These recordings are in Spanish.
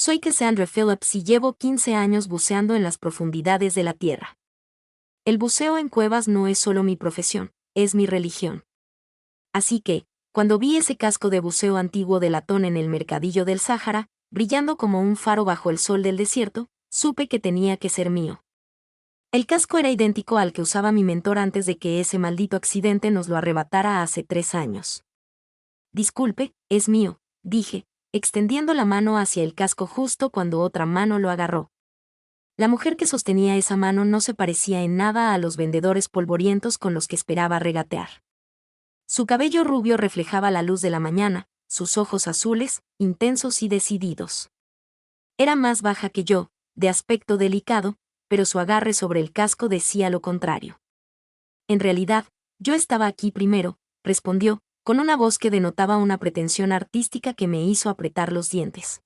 Soy Cassandra Phillips y llevo 15 años buceando en las profundidades de la Tierra. El buceo en cuevas no es solo mi profesión, es mi religión. Así que, cuando vi ese casco de buceo antiguo de latón en el mercadillo del Sáhara, brillando como un faro bajo el sol del desierto, supe que tenía que ser mío. El casco era idéntico al que usaba mi mentor antes de que ese maldito accidente nos lo arrebatara hace 3 años. Disculpe, es mío, dije, extendiendo la mano hacia el casco justo cuando otra mano lo agarró. La mujer que sostenía esa mano no se parecía en nada a los vendedores polvorientos con los que esperaba regatear. Su cabello rubio reflejaba la luz de la mañana, sus ojos azules, intensos y decididos. Era más baja que yo, de aspecto delicado, pero su agarre sobre el casco decía lo contrario. En realidad, yo estaba aquí primero, respondió, con una voz que denotaba una pretensión artística que me hizo apretar los dientes.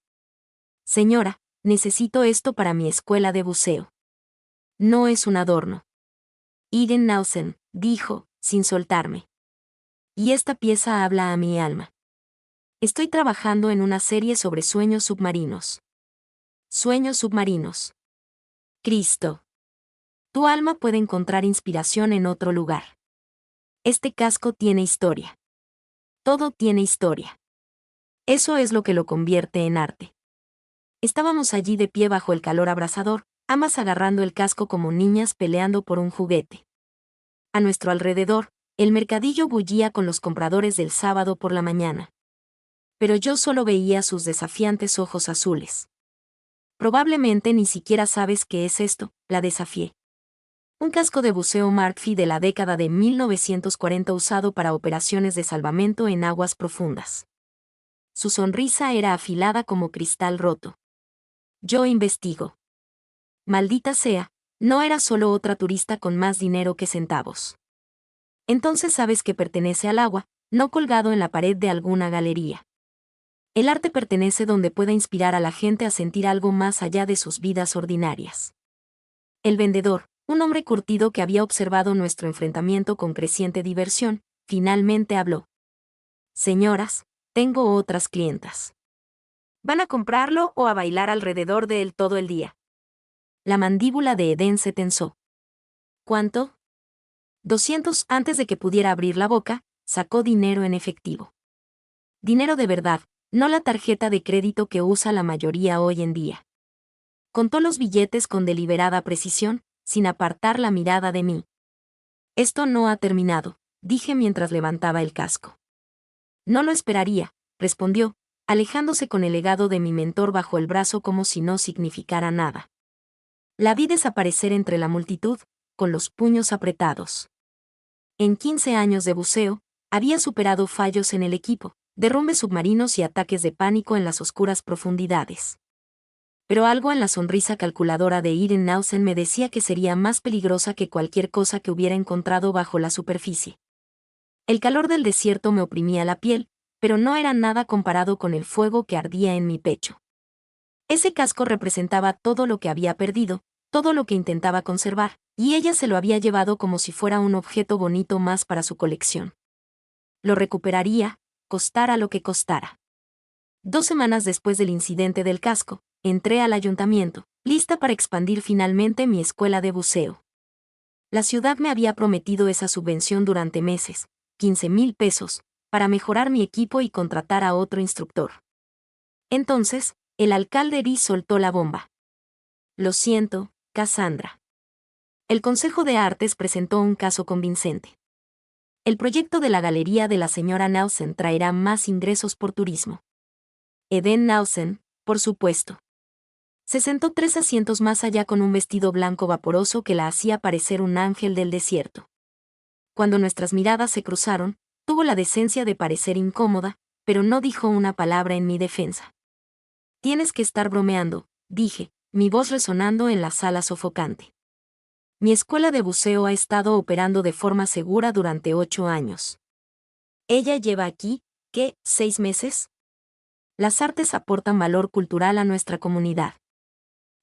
Señora, necesito esto para mi escuela de buceo. No es un adorno. Eden Nelson, dijo, sin soltarme. Y esta pieza habla a mi alma. Estoy trabajando en una serie sobre sueños submarinos. Sueños submarinos. Cristo. Tu alma puede encontrar inspiración en otro lugar. Este casco tiene historia. Todo tiene historia. Eso es lo que lo convierte en arte. Estábamos allí de pie bajo el calor abrasador, ambas agarrando el casco como niñas peleando por un juguete. A nuestro alrededor, el mercadillo bullía con los compradores del sábado por la mañana. Pero yo solo veía sus desafiantes ojos azules. Probablemente ni siquiera sabes qué es esto, la desafié. Un casco de buceo Mark V de la década de 1940 usado para operaciones de salvamento en aguas profundas. Su sonrisa era afilada como cristal roto. Yo investigo. Maldita sea, no era solo otra turista con más dinero que centavos. Entonces sabes que pertenece al agua, no colgado en la pared de alguna galería. El arte pertenece donde pueda inspirar a la gente a sentir algo más allá de sus vidas ordinarias. El vendedor, un hombre curtido que había observado nuestro enfrentamiento con creciente diversión, finalmente habló. Señoras, tengo otras clientas. ¿Van a comprarlo o a bailar alrededor de él todo el día? La mandíbula de Eden se tensó. ¿Cuánto? 200. Antes de que pudiera abrir la boca, sacó dinero en efectivo. Dinero de verdad, no la tarjeta de crédito que usa la mayoría hoy en día. Contó los billetes con deliberada precisión, sin apartar la mirada de mí. Esto no ha terminado, dije mientras levantaba el casco. No lo esperaría, respondió, alejándose con el legado de mi mentor bajo el brazo como si no significara nada. La vi desaparecer entre la multitud, con los puños apretados. En 15 años de buceo, había superado fallos en el equipo, derrumbes submarinos y ataques de pánico en las oscuras profundidades. Pero algo en la sonrisa calculadora de Eden Nelson me decía que sería más peligrosa que cualquier cosa que hubiera encontrado bajo la superficie. El calor del desierto me oprimía la piel, pero no era nada comparado con el fuego que ardía en mi pecho. Ese casco representaba todo lo que había perdido, todo lo que intentaba conservar, y ella se lo había llevado como si fuera un objeto bonito más para su colección. Lo recuperaría, costara lo que costara. 2 semanas después del incidente del casco, entré al ayuntamiento, lista para expandir finalmente mi escuela de buceo. La ciudad me había prometido esa subvención durante meses, 15,000 pesos, para mejorar mi equipo y contratar a otro instructor. Entonces, el alcalde Lee soltó la bomba. Lo siento, Cassandra. El Consejo de Artes presentó un caso convincente. El proyecto de la galería de la señora Nelson traerá más ingresos por turismo. Eden Nelson, por supuesto. Se sentó 3 asientos más allá con un vestido blanco vaporoso que la hacía parecer un ángel del desierto. Cuando nuestras miradas se cruzaron, tuvo la decencia de parecer incómoda, pero no dijo una palabra en mi defensa. Tienes que estar bromeando, dije, mi voz resonando en la sala sofocante. Mi escuela de buceo ha estado operando de forma segura durante 8 años. Ella lleva aquí, ¿qué? ¿6 meses? Las artes aportan valor cultural a nuestra comunidad.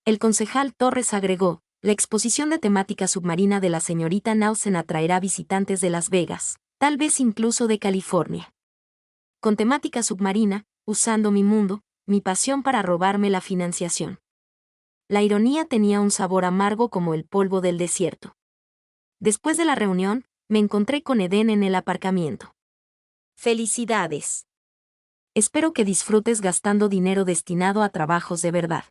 El concejal Torres agregó, la exposición de temática submarina de la señorita Nelson atraerá visitantes de Las Vegas, tal vez incluso de California. Con temática submarina, usando mi mundo, mi pasión para robarme la financiación. La ironía tenía un sabor amargo como el polvo del desierto. Después de la reunión, me encontré con Eden en el aparcamiento. Felicidades. Espero que disfrutes gastando dinero destinado a trabajos de verdad.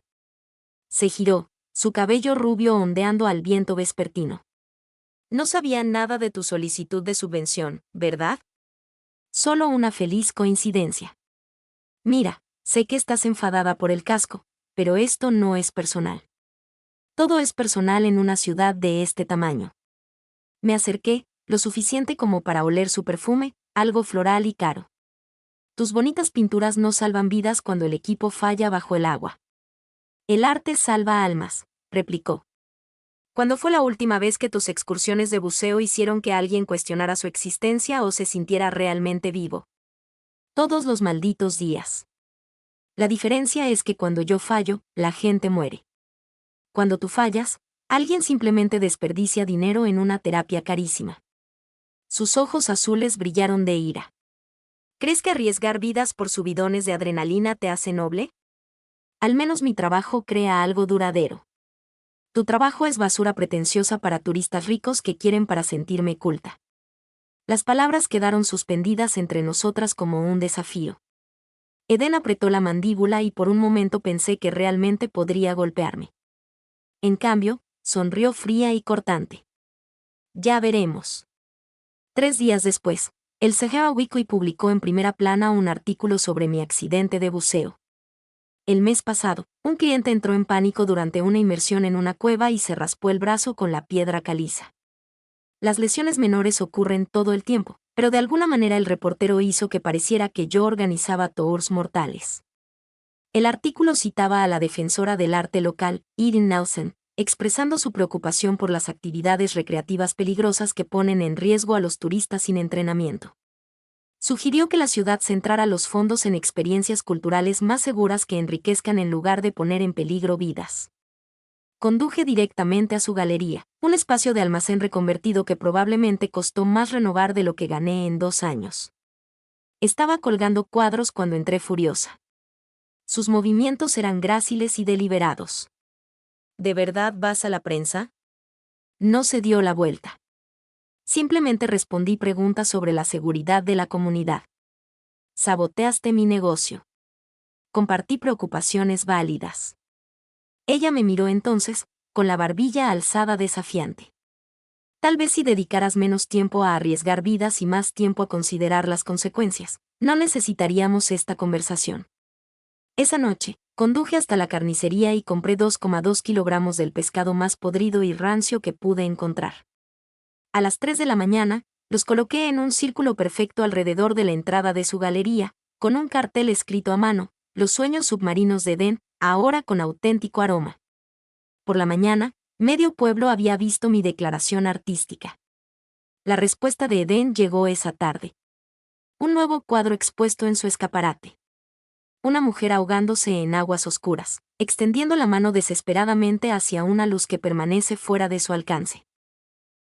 Se giró, su cabello rubio ondeando al viento vespertino. No sabía nada de tu solicitud de subvención, ¿verdad? Solo una feliz coincidencia. Mira, sé que estás enfadada por el casco, pero esto no es personal. Todo es personal en una ciudad de este tamaño. Me acerqué, lo suficiente como para oler su perfume, algo floral y caro. Tus bonitas pinturas no salvan vidas cuando el equipo falla bajo el agua. El arte salva almas, replicó. ¿Cuándo fue la última vez que tus excursiones de buceo hicieron que alguien cuestionara su existencia o se sintiera realmente vivo? Todos los malditos días. La diferencia es que cuando yo fallo, la gente muere. Cuando tú fallas, alguien simplemente desperdicia dinero en una terapia carísima. Sus ojos azules brillaron de ira. ¿Crees que arriesgar vidas por subidones de adrenalina te hace noble? Al menos mi trabajo crea algo duradero. Tu trabajo es basura pretenciosa para turistas ricos que quieren para sentirme culta. Las palabras quedaron suspendidas entre nosotras como un desafío. Eden apretó la mandíbula y por un momento pensé que realmente podría golpearme. En cambio, sonrió fría y cortante. Ya veremos. 3 días después, el Sahara Weekly publicó en primera plana un artículo sobre mi accidente de buceo. El mes pasado, un cliente entró en pánico durante una inmersión en una cueva y se raspó el brazo con la piedra caliza. Las lesiones menores ocurren todo el tiempo, pero de alguna manera el reportero hizo que pareciera que yo organizaba tours mortales. El artículo citaba a la defensora del arte local, Erin Nelson, expresando su preocupación por las actividades recreativas peligrosas que ponen en riesgo a los turistas sin entrenamiento. Sugirió que la ciudad centrara los fondos en experiencias culturales más seguras que enriquezcan en lugar de poner en peligro vidas. Conduje directamente a su galería, un espacio de almacén reconvertido que probablemente costó más renovar de lo que gané en 2 años. Estaba colgando cuadros cuando entré furiosa. Sus movimientos eran gráciles y deliberados. ¿De verdad vas a la prensa? No se dio la vuelta. Simplemente respondí preguntas sobre la seguridad de la comunidad. Saboteaste mi negocio. Compartí preocupaciones válidas. Ella me miró entonces, con la barbilla alzada desafiante. Tal vez si dedicaras menos tiempo a arriesgar vidas y más tiempo a considerar las consecuencias, no necesitaríamos esta conversación. Esa noche, conduje hasta la carnicería y compré 2,2 kilogramos del pescado más podrido y rancio que pude encontrar. A las 3 de la mañana, los coloqué en un círculo perfecto alrededor de la entrada de su galería, con un cartel escrito a mano, Los sueños submarinos de Eden, ahora con auténtico aroma. Por la mañana, medio pueblo había visto mi declaración artística. La respuesta de Eden llegó esa tarde. Un nuevo cuadro expuesto en su escaparate. Una mujer ahogándose en aguas oscuras, extendiendo la mano desesperadamente hacia una luz que permanece fuera de su alcance.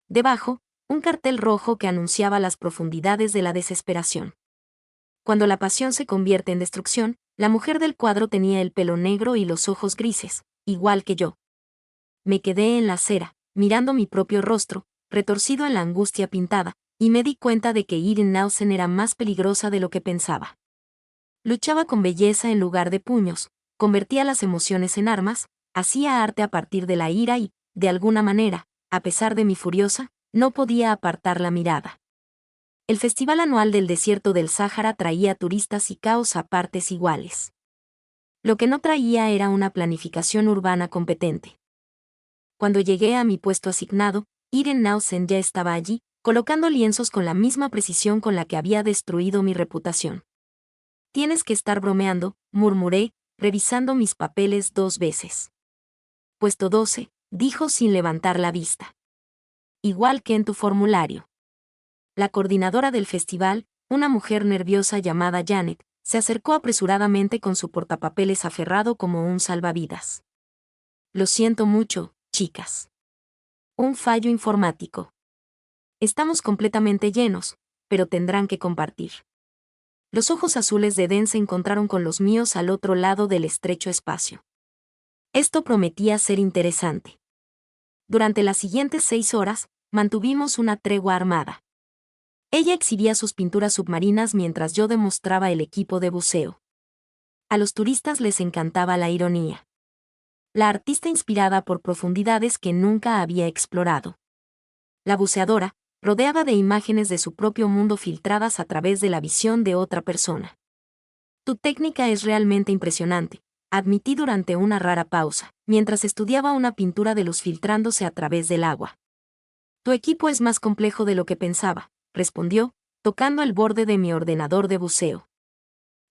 Debajo, un cartel rojo que anunciaba las profundidades de la desesperación. Cuando la pasión se convierte en destrucción, la mujer del cuadro tenía el pelo negro y los ojos grises, igual que yo. Me quedé en la acera, mirando mi propio rostro, retorcido en la angustia pintada, y me di cuenta de que Erin Nelson era más peligrosa de lo que pensaba. Luchaba con belleza en lugar de puños, convertía las emociones en armas, hacía arte a partir de la ira y, de alguna manera, a pesar de mi furiosa, no podía apartar la mirada. El Festival Anual del Desierto del Sáhara traía turistas y caos a partes iguales. Lo que no traía era una planificación urbana competente. Cuando llegué a mi puesto asignado, Erin Nelson ya estaba allí, colocando lienzos con la misma precisión con la que había destruido mi reputación. Tienes que estar bromeando, murmuré, revisando mis papeles 2 veces. Puesto 12, dijo sin levantar la vista. Igual que en tu formulario. La coordinadora del festival, una mujer nerviosa llamada Janet, se acercó apresuradamente con su portapapeles aferrado como un salvavidas. Lo siento mucho, chicas. Un fallo informático. Estamos completamente llenos, pero tendrán que compartir. Los ojos azules de Den se encontraron con los míos al otro lado del estrecho espacio. Esto prometía ser interesante. Durante las siguientes 6 horas, mantuvimos una tregua armada. Ella exhibía sus pinturas submarinas mientras yo demostraba el equipo de buceo. A los turistas les encantaba la ironía. La artista inspirada por profundidades que nunca había explorado. La buceadora, rodeada de imágenes de su propio mundo filtradas a través de la visión de otra persona. Tu técnica es realmente impresionante, admití durante una rara pausa, mientras estudiaba una pintura de luz filtrándose a través del agua. Tu equipo es más complejo de lo que pensaba, respondió, tocando el borde de mi ordenador de buceo.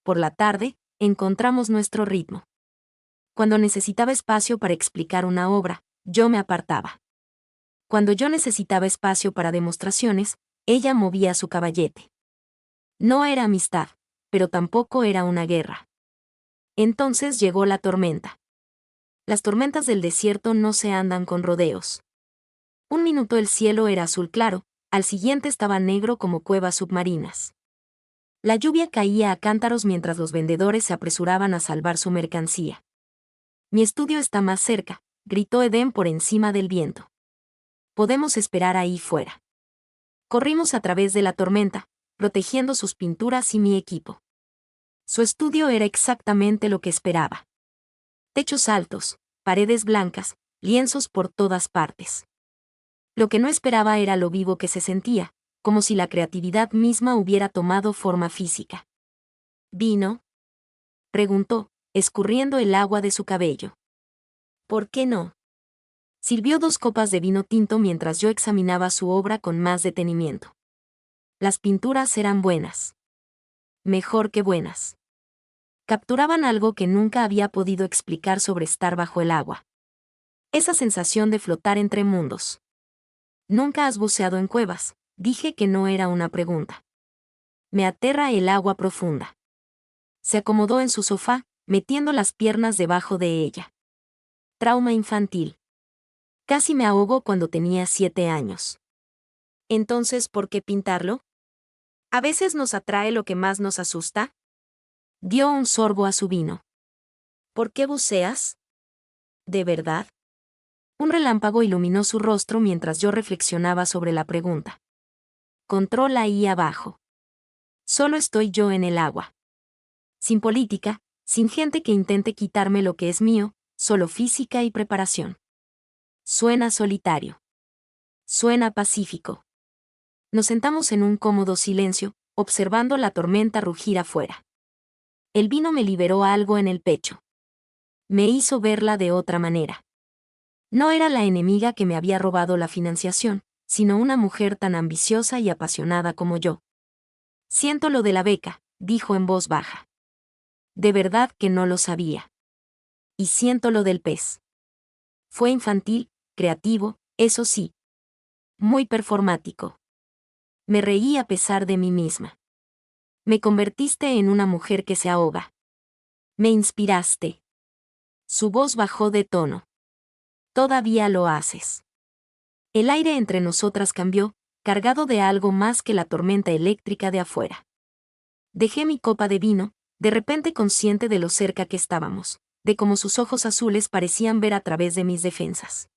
Por la tarde, encontramos nuestro ritmo. Cuando necesitaba espacio para explicar una obra, yo me apartaba. Cuando yo necesitaba espacio para demostraciones, ella movía su caballete. No era amistad, pero tampoco era una guerra. Entonces llegó la tormenta. Las tormentas del desierto no se andan con rodeos. Un minuto el cielo era azul claro, al siguiente estaba negro como cuevas submarinas. La lluvia caía a cántaros mientras los vendedores se apresuraban a salvar su mercancía. Mi estudio está más cerca, gritó Eden por encima del viento. Podemos esperar ahí fuera. Corrimos a través de la tormenta, protegiendo sus pinturas y mi equipo. Su estudio era exactamente lo que esperaba. Techos altos, paredes blancas, lienzos por todas partes. Lo que no esperaba era lo vivo que se sentía, como si la creatividad misma hubiera tomado forma física. ¿Vino?, preguntó, escurriendo el agua de su cabello. ¿Por qué no? Sirvió 2 copas de vino tinto mientras yo examinaba su obra con más detenimiento. Las pinturas eran buenas. Mejor que buenas. Capturaban algo que nunca había podido explicar sobre estar bajo el agua. Esa sensación de flotar entre mundos. Nunca has buceado en cuevas, dije que no era una pregunta. Me aterra el agua profunda. Se acomodó en su sofá, metiendo las piernas debajo de ella. Trauma infantil. Casi me ahogo cuando tenía 7 años. Entonces, ¿por qué pintarlo? ¿A veces nos atrae lo que más nos asusta? Dio un sorbo a su vino. ¿Por qué buceas? ¿De verdad? Un relámpago iluminó su rostro mientras yo reflexionaba sobre la pregunta. Control ahí abajo. Solo estoy yo en el agua. Sin política, sin gente que intente quitarme lo que es mío, solo física y preparación. Suena solitario. Suena pacífico. Nos sentamos en un cómodo silencio, observando la tormenta rugir afuera. El vino me liberó algo en el pecho. Me hizo verla de otra manera. No era la enemiga que me había robado la financiación, sino una mujer tan ambiciosa y apasionada como yo. Siento lo de la beca, dijo en voz baja. De verdad que no lo sabía. Y siento lo del pez. Fue infantil, creativo, eso sí. Muy performático. Me reí a pesar de mí misma. Me convertiste en una mujer que se ahoga. Me inspiraste. Su voz bajó de tono. Todavía lo haces. El aire entre nosotras cambió, cargado de algo más que la tormenta eléctrica de afuera. Dejé mi copa de vino, de repente consciente de lo cerca que estábamos, de cómo sus ojos azules parecían ver a través de mis defensas.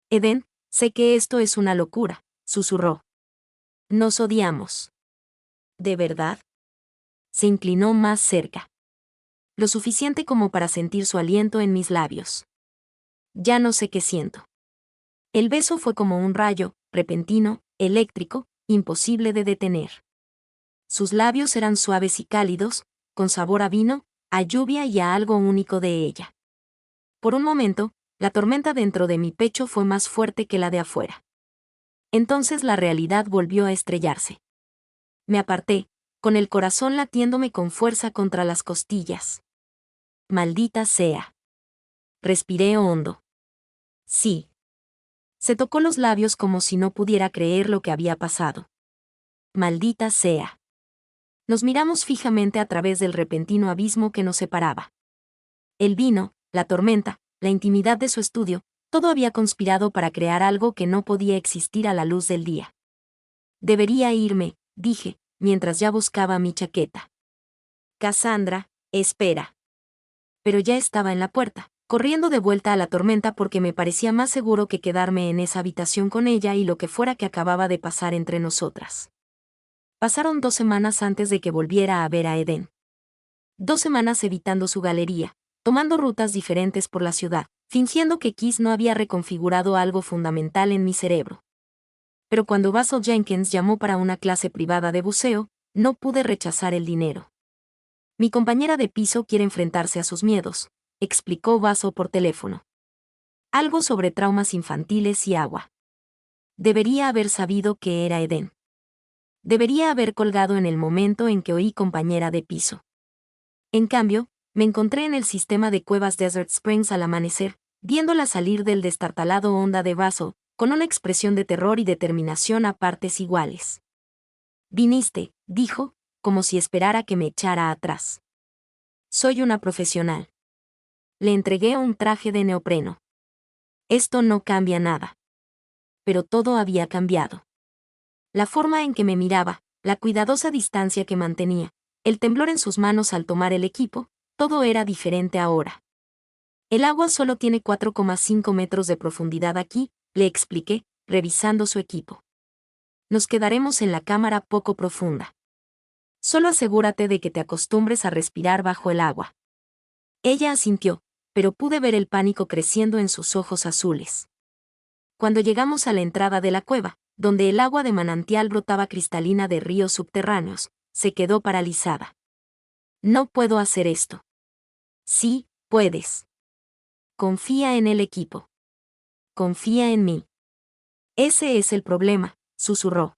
Eden, sé que esto es una locura, susurró. Nos odiamos. ¿De verdad? Se inclinó más cerca. Lo suficiente como para sentir su aliento en mis labios. Ya no sé qué siento. El beso fue como un rayo, repentino, eléctrico, imposible de detener. Sus labios eran suaves y cálidos, con sabor a vino, a lluvia y a algo único de ella. Por un momento, la tormenta dentro de mi pecho fue más fuerte que la de afuera. Entonces la realidad volvió a estrellarse. Me aparté, con el corazón latiéndome con fuerza contra las costillas. Maldita sea. Respiré hondo. Sí. Se tocó los labios como si no pudiera creer lo que había pasado. Maldita sea. Nos miramos fijamente a través del repentino abismo que nos separaba. El vino, la tormenta, la intimidad de su estudio, todo había conspirado para crear algo que no podía existir a la luz del día. Debería irme, dije, mientras ya buscaba mi chaqueta. Cassandra, espera. Pero ya estaba en la puerta, corriendo de vuelta a la tormenta porque me parecía más seguro que quedarme en esa habitación con ella y lo que fuera que acababa de pasar entre nosotras. Pasaron 2 semanas antes de que volviera a ver a Eden. 2 semanas evitando su galería, tomando rutas diferentes por la ciudad, fingiendo que Kiss no había reconfigurado algo fundamental en mi cerebro. Pero cuando Basil Jenkins llamó para una clase privada de buceo, no pude rechazar el dinero. Mi compañera de piso quiere enfrentarse a sus miedos, explicó Basil por teléfono. Algo sobre traumas infantiles y agua. Debería haber sabido que era Eden. Debería haber colgado en el momento en que oí compañera de piso. En cambio, me encontré en el sistema de cuevas Desert Springs al amanecer, viéndola salir del destartalado Honda de Basil, con una expresión de terror y determinación a partes iguales. Viniste, dijo, como si esperara que me echara atrás. Soy una profesional. Le entregué un traje de neopreno. Esto no cambia nada. Pero todo había cambiado. La forma en que me miraba, la cuidadosa distancia que mantenía, el temblor en sus manos al tomar el equipo, todo era diferente ahora. El agua solo tiene 4,5 metros de profundidad aquí, le expliqué, revisando su equipo. Nos quedaremos en la cámara poco profunda. Solo asegúrate de que te acostumbres a respirar bajo el agua. Ella asintió, pero pude ver el pánico creciendo en sus ojos azules. Cuando llegamos a la entrada de la cueva, donde el agua de manantial brotaba cristalina de ríos subterráneos, se quedó paralizada. No puedo hacer esto. Sí, puedes. Confía en el equipo. Confía en mí. Ese es el problema, susurró.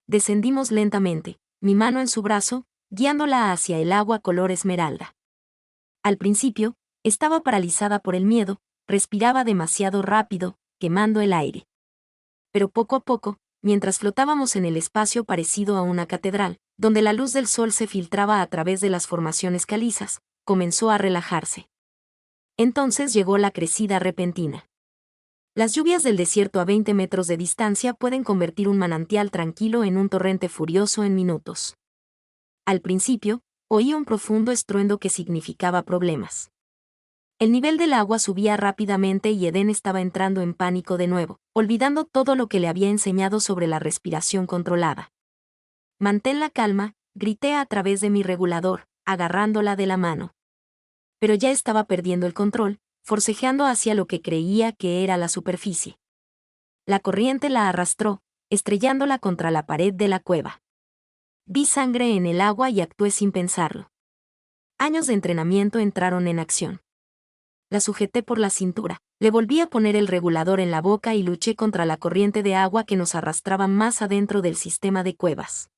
Descendimos lentamente, mi mano en su brazo, guiándola hacia el agua color esmeralda. Al principio, estaba paralizada por el miedo, respiraba demasiado rápido, quemando el aire. Pero poco a poco, mientras flotábamos en el espacio parecido a una catedral, donde la luz del sol se filtraba a través de las formaciones calizas, comenzó a relajarse. Entonces llegó la crecida repentina. Las lluvias del desierto a 20 metros de distancia pueden convertir un manantial tranquilo en un torrente furioso en minutos. Al principio, oí un profundo estruendo que significaba problemas. El nivel del agua subía rápidamente y Eden estaba entrando en pánico de nuevo, olvidando todo lo que le había enseñado sobre la respiración controlada. Mantén la calma, grité a través de mi regulador, agarrándola de la mano. Pero ya estaba perdiendo el control, forcejeando hacia lo que creía que era la superficie. La corriente la arrastró, estrellándola contra la pared de la cueva. Vi sangre en el agua y actué sin pensarlo. Años de entrenamiento entraron en acción. La sujeté por la cintura, le volví a poner el regulador en la boca y luché contra la corriente de agua que nos arrastraba más adentro del sistema de cuevas.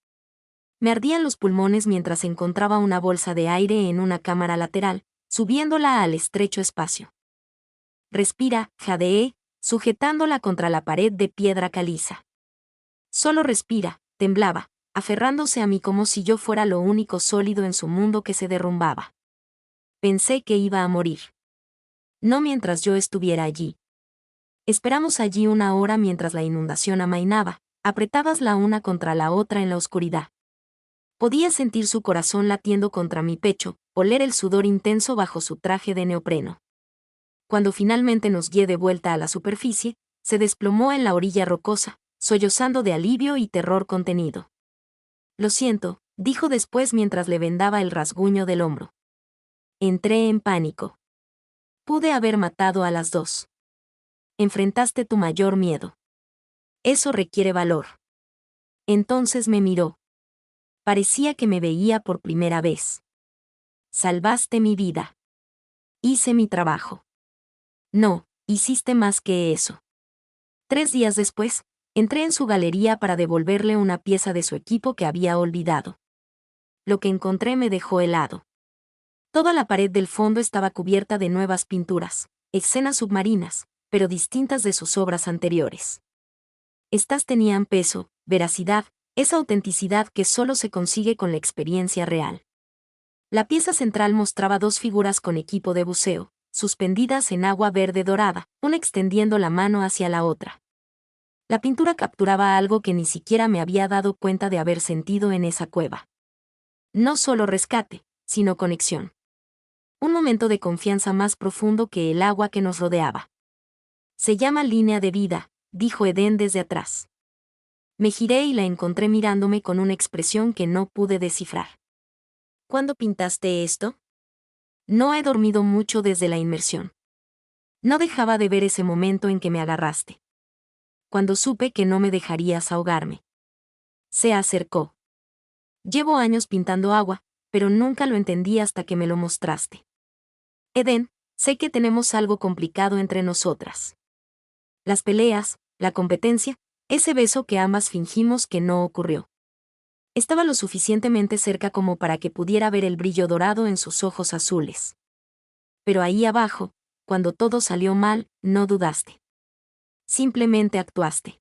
Me ardían los pulmones mientras encontraba una bolsa de aire en una cámara lateral, subiéndola al estrecho espacio. Respira, jadeé, sujetándola contra la pared de piedra caliza. Solo respira, temblaba, aferrándose a mí como si yo fuera lo único sólido en su mundo que se derrumbaba. Pensé que iba a morir. No mientras yo estuviera allí. Esperamos allí 1 hora mientras la inundación amainaba, apretadas la una contra la otra en la oscuridad. Podía sentir su corazón latiendo contra mi pecho, oler el sudor intenso bajo su traje de neopreno. Cuando finalmente nos guié de vuelta a la superficie, se desplomó en la orilla rocosa, sollozando de alivio y terror contenido. Lo siento, dijo después mientras le vendaba el rasguño del hombro. Entré en pánico. Pude haber matado a las dos. Enfrentaste tu mayor miedo. Eso requiere valor. Entonces me miró. Parecía que me veía por primera vez. Salvaste mi vida. Hice mi trabajo. No, hiciste más que eso. 3 días después, entré en su galería para devolverle una pieza de su equipo que había olvidado. Lo que encontré me dejó helado. Toda la pared del fondo estaba cubierta de nuevas pinturas, escenas submarinas, pero distintas de sus obras anteriores. Estas tenían peso, veracidad, esa autenticidad que solo se consigue con la experiencia real. La pieza central mostraba 2 figuras con equipo de buceo, suspendidas en agua verde dorada, una extendiendo la mano hacia la otra. La pintura capturaba algo que ni siquiera me había dado cuenta de haber sentido en esa cueva. No solo rescate, sino conexión. Un momento de confianza más profundo que el agua que nos rodeaba. Se llama línea de vida, dijo Edén desde atrás. Me giré y la encontré mirándome con una expresión que no pude descifrar. ¿Cuándo pintaste esto? No he dormido mucho desde la inmersión. No dejaba de ver ese momento en que me agarraste. Cuando supe que no me dejarías ahogarme. Se acercó. Llevo años pintando agua, pero nunca lo entendí hasta que me lo mostraste. Edén, sé que tenemos algo complicado entre nosotras. Las peleas, la competencia, ese beso que ambas fingimos que no ocurrió. Estaba lo suficientemente cerca como para que pudiera ver el brillo dorado en sus ojos azules. Pero ahí abajo, cuando todo salió mal, no dudaste. Simplemente actuaste.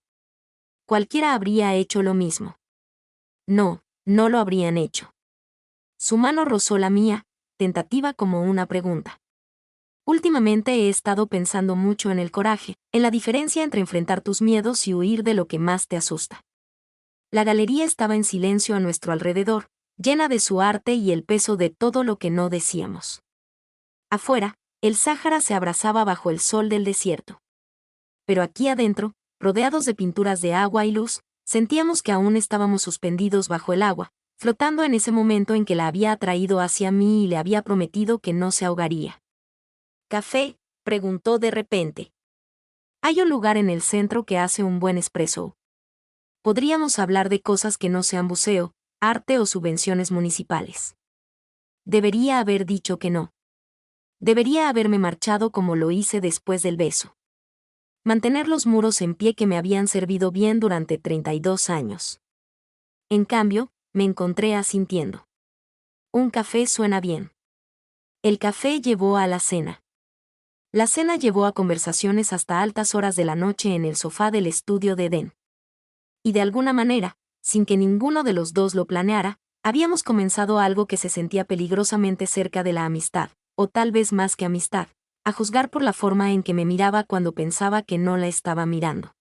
Cualquiera habría hecho lo mismo. No, no lo habrían hecho. Su mano rozó la mía, tentativa como una pregunta. Últimamente he estado pensando mucho en el coraje, en la diferencia entre enfrentar tus miedos y huir de lo que más te asusta. La galería estaba en silencio a nuestro alrededor, llena de su arte y el peso de todo lo que no decíamos. Afuera, el Sáhara se abrazaba bajo el sol del desierto. Pero aquí adentro, rodeados de pinturas de agua y luz, sentíamos que aún estábamos suspendidos bajo el agua, flotando en ese momento en que la había atraído hacia mí y le había prometido que no se ahogaría. ¿Café?, preguntó de repente. Hay un lugar en el centro que hace un buen espresso. Podríamos hablar de cosas que no sean buceo, arte o subvenciones municipales. Debería haber dicho que no. Debería haberme marchado como lo hice después del beso. Mantener los muros en pie que me habían servido bien durante 32 años. En cambio, me encontré asintiendo. Un café suena bien. El café llevó a la cena. La cena llevó a conversaciones hasta altas horas de la noche en el sofá del estudio de Edén. Y de alguna manera, sin que ninguno de los dos lo planeara, habíamos comenzado algo que se sentía peligrosamente cerca de la amistad, o tal vez más que amistad, a juzgar por la forma en que me miraba cuando pensaba que no la estaba mirando.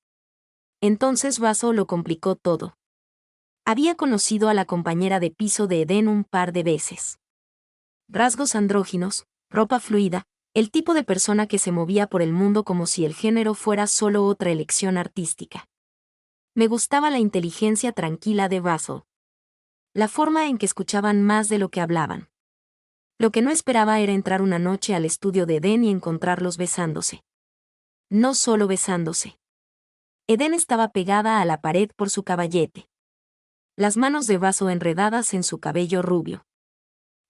Entonces Vaso lo complicó todo. Había conocido a la compañera de piso de Edén un par de veces. Rasgos andróginos, ropa fluida, el tipo de persona que se movía por el mundo como si el género fuera solo otra elección artística. Me gustaba la inteligencia tranquila de Russell. La forma en que escuchaban más de lo que hablaban. Lo que no esperaba era entrar una noche al estudio de Edén y encontrarlos besándose. No solo besándose. Edén estaba pegada a la pared por su caballete. Las manos de Russell enredadas en su cabello rubio.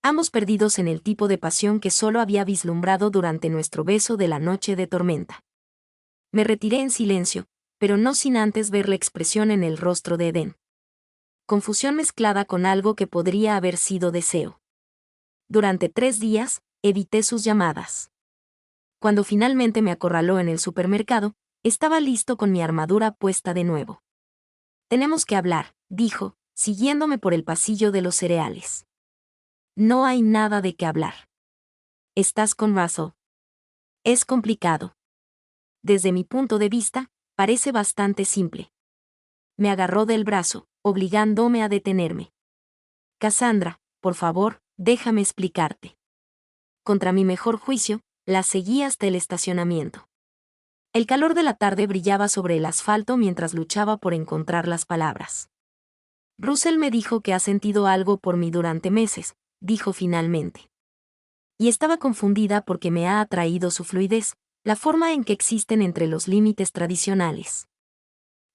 Ambos perdidos en el tipo de pasión que solo había vislumbrado durante nuestro beso de la noche de tormenta. Me retiré en silencio, pero no sin antes ver la expresión en el rostro de Edén. Confusión mezclada con algo que podría haber sido deseo. Durante 3 días, evité sus llamadas. Cuando finalmente me acorraló en el supermercado, estaba listo con mi armadura puesta de nuevo. Tenemos que hablar, dijo, siguiéndome por el pasillo de los cereales. No hay nada de qué hablar. Estás con Russell. Es complicado. Desde mi punto de vista, parece bastante simple. Me agarró del brazo, obligándome a detenerme. Cassandra, por favor, déjame explicarte. Contra mi mejor juicio, la seguí hasta el estacionamiento. El calor de la tarde brillaba sobre el asfalto mientras luchaba por encontrar las palabras. Russell me dijo que ha sentido algo por mí durante meses, dijo finalmente. Y estaba confundida porque me ha atraído su fluidez, la forma en que existen entre los límites tradicionales.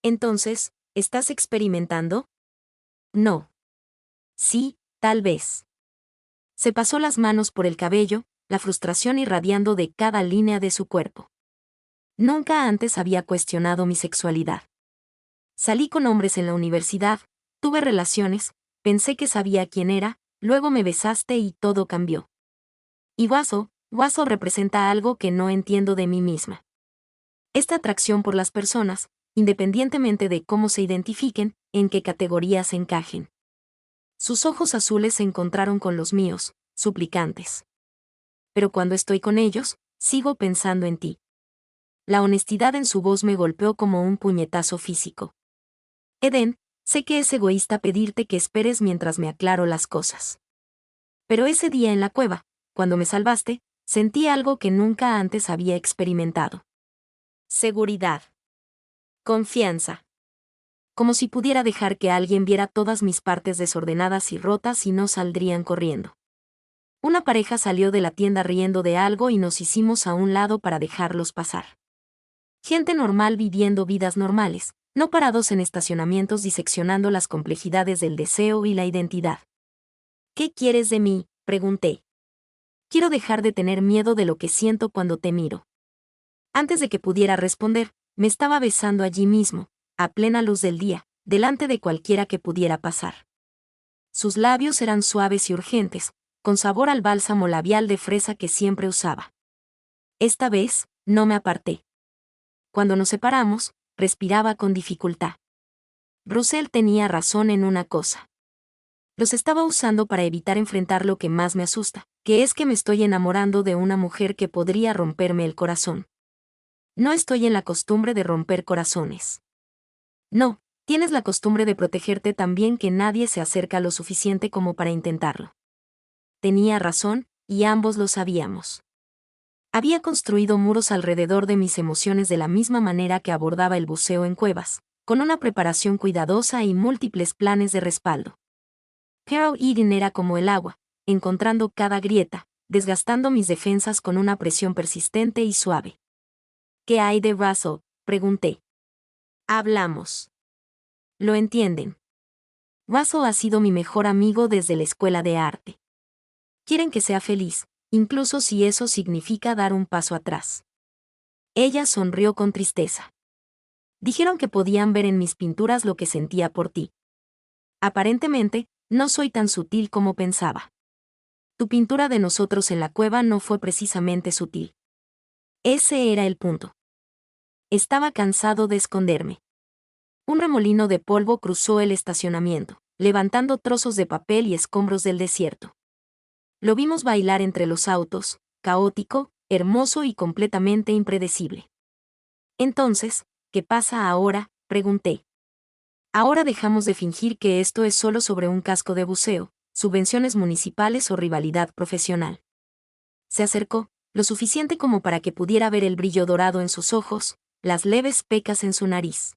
Entonces, ¿estás experimentando? No. Sí, tal vez. Se pasó las manos por el cabello, la frustración irradiando de cada línea de su cuerpo. Nunca antes había cuestionado mi sexualidad. Salí con hombres en la universidad, tuve relaciones, pensé que sabía quién era, luego me besaste y todo cambió. Y Russell representa algo que no entiendo de mí misma. Esta atracción por las personas, independientemente de cómo se identifiquen, en qué categorías encajen. Sus ojos azules se encontraron con los míos, suplicantes. Pero cuando estoy con ellos, sigo pensando en ti. La honestidad en su voz me golpeó como un puñetazo físico. Edén, sé que es egoísta pedirte que esperes mientras me aclaro las cosas. Pero ese día en la cueva, cuando me salvaste, sentí algo que nunca antes había experimentado. Seguridad. Confianza. Como si pudiera dejar que alguien viera todas mis partes desordenadas y rotas y no saldrían corriendo. Una pareja salió de la tienda riendo de algo y nos hicimos a un lado para dejarlos pasar. Gente normal viviendo vidas normales, no parados en estacionamientos diseccionando las complejidades del deseo y la identidad. ¿Qué quieres de mí?, pregunté. Quiero dejar de tener miedo de lo que siento cuando te miro. Antes de que pudiera responder, me estaba besando allí mismo, a plena luz del día, delante de cualquiera que pudiera pasar. Sus labios eran suaves y urgentes, con sabor al bálsamo labial de fresa que siempre usaba. Esta vez, no me aparté. Cuando nos separamos, respiraba con dificultad. Russell tenía razón en una cosa. Los estaba usando para evitar enfrentar lo que más me asusta, que es que me estoy enamorando de una mujer que podría romperme el corazón. No estoy en la costumbre de romper corazones. No, tienes la costumbre de protegerte tan bien que nadie se acerca lo suficiente como para intentarlo. Tenía razón, y ambos lo sabíamos. Había construido muros alrededor de mis emociones de la misma manera que abordaba el buceo en cuevas, con una preparación cuidadosa y múltiples planes de respaldo. Carol Eden era como el agua, encontrando cada grieta, desgastando mis defensas con una presión persistente y suave. ¿Qué hay de Russell?, pregunté. Hablamos. Lo entienden. Russell ha sido mi mejor amigo desde la escuela de arte. Quieren que sea feliz, incluso si eso significa dar un paso atrás. Ella sonrió con tristeza. Dijeron que podían ver en mis pinturas lo que sentía por ti. Aparentemente, no soy tan sutil como pensaba. Tu pintura de nosotros en la cueva no fue precisamente sutil. Ese era el punto. Estaba cansado de esconderme. Un remolino de polvo cruzó el estacionamiento, levantando trozos de papel y escombros del desierto. Lo vimos bailar entre los autos, caótico, hermoso y completamente impredecible. Entonces, ¿qué pasa ahora?, pregunté. Ahora dejamos de fingir que esto es solo sobre un casco de buceo, subvenciones municipales o rivalidad profesional. Se acercó, lo suficiente como para que pudiera ver el brillo dorado en sus ojos, las leves pecas en su nariz.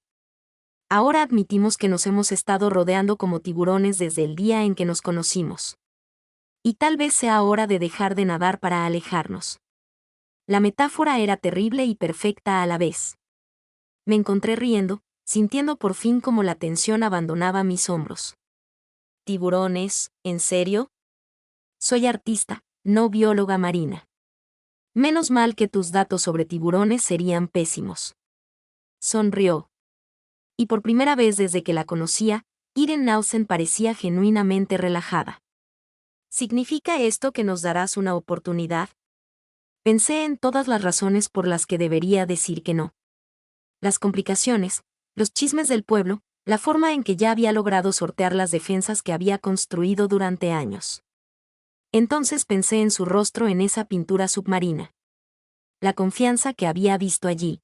Ahora admitimos que nos hemos estado rodeando como tiburones desde el día en que nos conocimos. Y tal vez sea hora de dejar de nadar para alejarnos. La metáfora era terrible y perfecta a la vez. Me encontré riendo, sintiendo por fin como la tensión abandonaba mis hombros. ¿Tiburones, en serio? Soy artista, no bióloga marina. Menos mal que tus datos sobre tiburones serían pésimos. Sonrió. Y por primera vez desde que la conocía, Eden Nausen parecía genuinamente relajada. ¿Significa esto que nos darás una oportunidad? Pensé en todas las razones por las que debería decir que no. Las complicaciones, los chismes del pueblo, la forma en que ya había logrado sortear las defensas que había construido durante años. Entonces pensé en su rostro en esa pintura submarina. La confianza que había visto allí.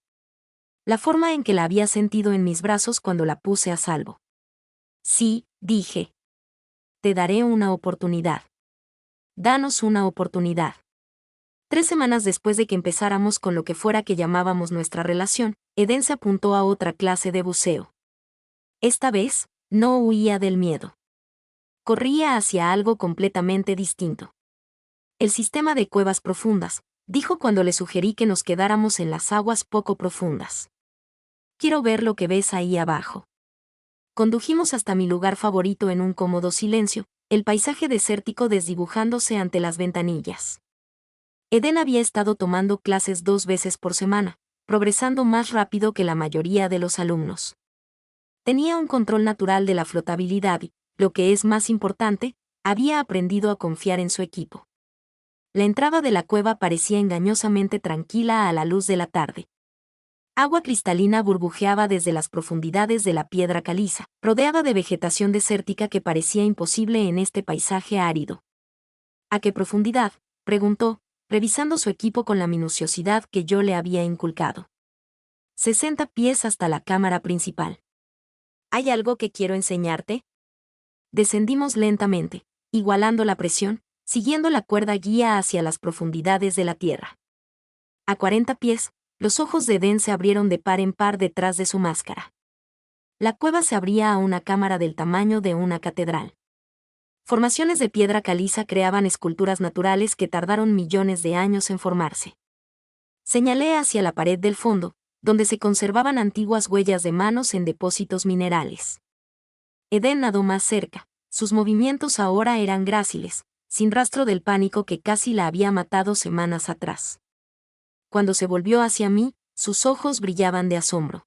La forma en que la había sentido en mis brazos cuando la puse a salvo. Sí, dije. Te daré una oportunidad. Danos una oportunidad. 3 semanas después de que empezáramos con lo que fuera que llamábamos nuestra relación, Eden se apuntó a otra clase de buceo. Esta vez, no huía del miedo. Corría hacia algo completamente distinto. El sistema de cuevas profundas, dijo cuando le sugerí que nos quedáramos en las aguas poco profundas. Quiero ver lo que ves ahí abajo. Condujimos hasta mi lugar favorito en un cómodo silencio, el paisaje desértico desdibujándose ante las ventanillas. Eden había estado tomando clases 2 veces por semana, progresando más rápido que la mayoría de los alumnos. Tenía un control natural de la flotabilidad y, lo que es más importante, había aprendido a confiar en su equipo. La entrada de la cueva parecía engañosamente tranquila a la luz de la tarde. Agua cristalina burbujeaba desde las profundidades de la piedra caliza, rodeada de vegetación desértica que parecía imposible en este paisaje árido. ¿A qué profundidad?, preguntó, revisando su equipo con la minuciosidad que yo le había inculcado. 60 pies hasta la cámara principal. ¿Hay algo que quiero enseñarte? Descendimos lentamente, igualando la presión, siguiendo la cuerda guía hacia las profundidades de la tierra. A 40 pies, los ojos de Edén se abrieron de par en par detrás de su máscara. La cueva se abría a una cámara del tamaño de una catedral. Formaciones de piedra caliza creaban esculturas naturales que tardaron millones de años en formarse. Señalé hacia la pared del fondo, donde se conservaban antiguas huellas de manos en depósitos minerales. Edén nadó más cerca, sus movimientos ahora eran gráciles, sin rastro del pánico que casi la había matado semanas atrás. Cuando se volvió hacia mí, sus ojos brillaban de asombro.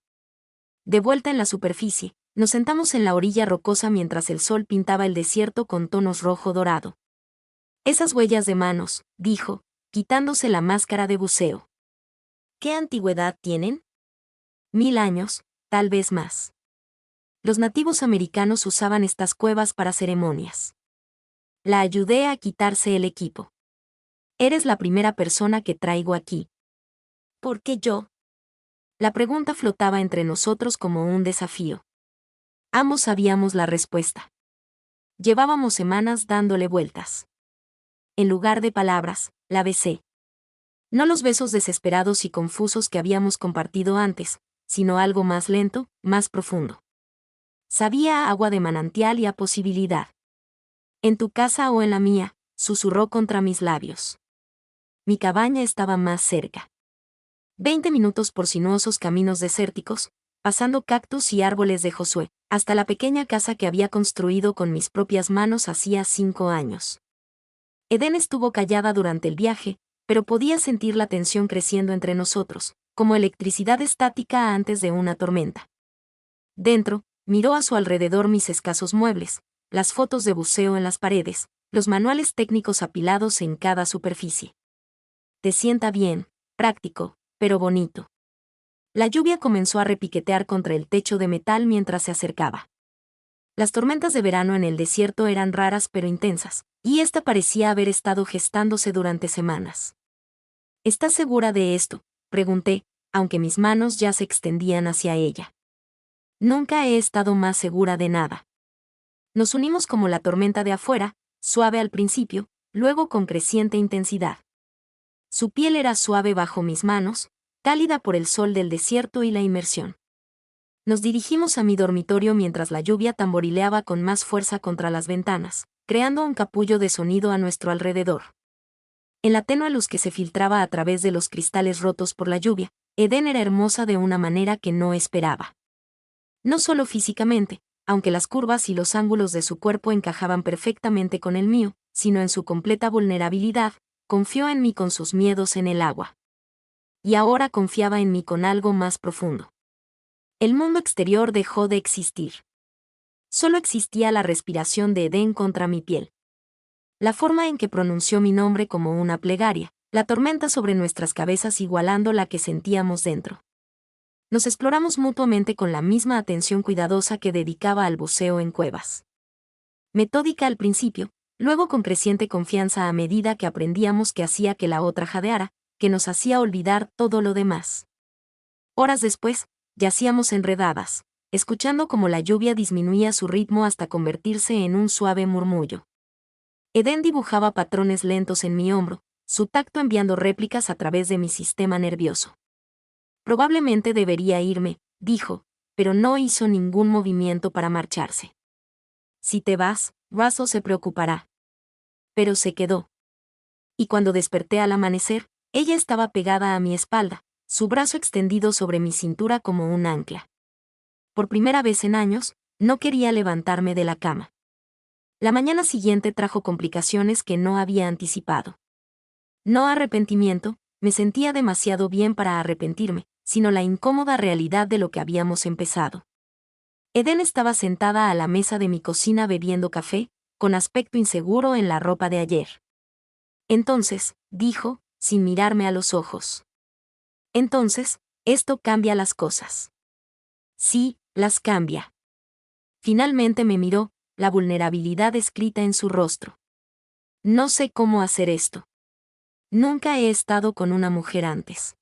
De vuelta en la superficie, nos sentamos en la orilla rocosa mientras el sol pintaba el desierto con tonos rojo-dorado. Esas huellas de manos, dijo, quitándose la máscara de buceo. ¿Qué antigüedad tienen? 1000 años, tal vez más. Los nativos americanos usaban estas cuevas para ceremonias. La ayudé a quitarse el equipo. Eres la primera persona que traigo aquí. ¿Por qué yo? La pregunta flotaba entre nosotros como un desafío. Ambos sabíamos la respuesta. Llevábamos semanas dándole vueltas. En lugar de palabras, la besé. No los besos desesperados y confusos que habíamos compartido antes, sino algo más lento, más profundo. Sabía a agua de manantial y a posibilidad. En tu casa o en la mía, susurró contra mis labios. Mi cabaña estaba más cerca. 20 minutos por sinuosos caminos desérticos, pasando cactus y árboles de Josué, hasta la pequeña casa que había construido con mis propias manos hacía 5 años. Edén estuvo callada durante el viaje, pero podía sentir la tensión creciendo entre nosotros, como electricidad estática antes de una tormenta. Dentro, miró a su alrededor mis escasos muebles, las fotos de buceo en las paredes, los manuales técnicos apilados en cada superficie. Te sienta bien, práctico, pero bonito. La lluvia comenzó a repiquetear contra el techo de metal mientras se acercaba. Las tormentas de verano en el desierto eran raras pero intensas, y esta parecía haber estado gestándose durante semanas. ¿Estás segura de esto?, pregunté, aunque mis manos ya se extendían hacia ella. Nunca he estado más segura de nada. Nos unimos como la tormenta de afuera, suave al principio, luego con creciente intensidad. Su piel era suave bajo mis manos, cálida por el sol del desierto y la inmersión. Nos dirigimos a mi dormitorio mientras la lluvia tamborileaba con más fuerza contra las ventanas, creando un capullo de sonido a nuestro alrededor. En la tenue luz que se filtraba a través de los cristales rotos por la lluvia, Edén era hermosa de una manera que no esperaba. No solo físicamente, aunque las curvas y los ángulos de su cuerpo encajaban perfectamente con el mío, sino en su completa vulnerabilidad, confió en mí con sus miedos en el agua. Y ahora confiaba en mí con algo más profundo. El mundo exterior dejó de existir. Solo existía la respiración de Edén contra mi piel. La forma en que pronunció mi nombre como una plegaria, la tormenta sobre nuestras cabezas igualando la que sentíamos dentro. Nos exploramos mutuamente con la misma atención cuidadosa que dedicaba al buceo en cuevas. Metódica al principio, luego con creciente confianza a medida que aprendíamos que hacía que la otra jadeara, que nos hacía olvidar todo lo demás. Horas después, yacíamos enredadas, escuchando cómo la lluvia disminuía su ritmo hasta convertirse en un suave murmullo. Edén dibujaba patrones lentos en mi hombro, su tacto enviando réplicas a través de mi sistema nervioso. Probablemente debería irme, dijo, pero no hizo ningún movimiento para marcharse. Si te vas, Russell se preocupará. Pero se quedó. Y cuando desperté al amanecer, ella estaba pegada a mi espalda, su brazo extendido sobre mi cintura como un ancla. Por primera vez en años, no quería levantarme de la cama. La mañana siguiente trajo complicaciones que no había anticipado. No arrepentimiento, me sentía demasiado bien para arrepentirme, sino la incómoda realidad de lo que habíamos empezado. Edén estaba sentada a la mesa de mi cocina bebiendo café, con aspecto inseguro en la ropa de ayer. Entonces, dijo, sin mirarme a los ojos. Entonces, esto cambia las cosas. Sí, las cambia. Finalmente me miró, la vulnerabilidad escrita en su rostro. No sé cómo hacer esto. Nunca he estado con una mujer antes.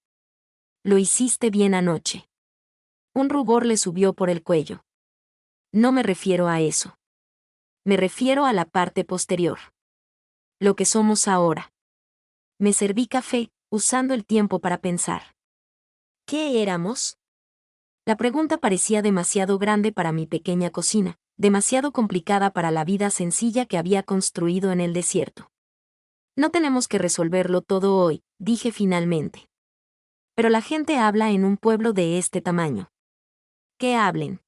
Lo hiciste bien anoche. Un rubor le subió por el cuello. No me refiero a eso. Me refiero a la parte posterior. lo que somos ahora. Me serví café, usando el tiempo para pensar. ¿Qué éramos? La pregunta parecía demasiado grande para mi pequeña cocina, demasiado complicada para la vida sencilla que había construido en el desierto. No tenemos que resolverlo todo hoy, dije finalmente. Pero la gente habla en un pueblo de este tamaño. ¿Qué hablen?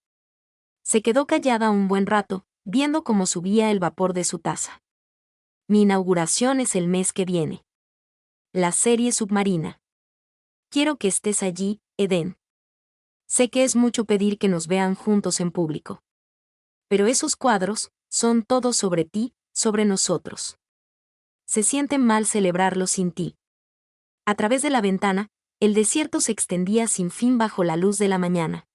Se quedó callada un buen rato, viendo cómo subía el vapor de su taza. Mi inauguración es el mes que viene. La serie submarina. Quiero que estés allí, Eden. Sé que es mucho pedir que nos vean juntos en público. Pero esos cuadros son todos sobre ti, sobre nosotros. Se siente mal celebrarlo sin ti. A través de la ventana, el desierto se extendía sin fin bajo la luz de la mañana.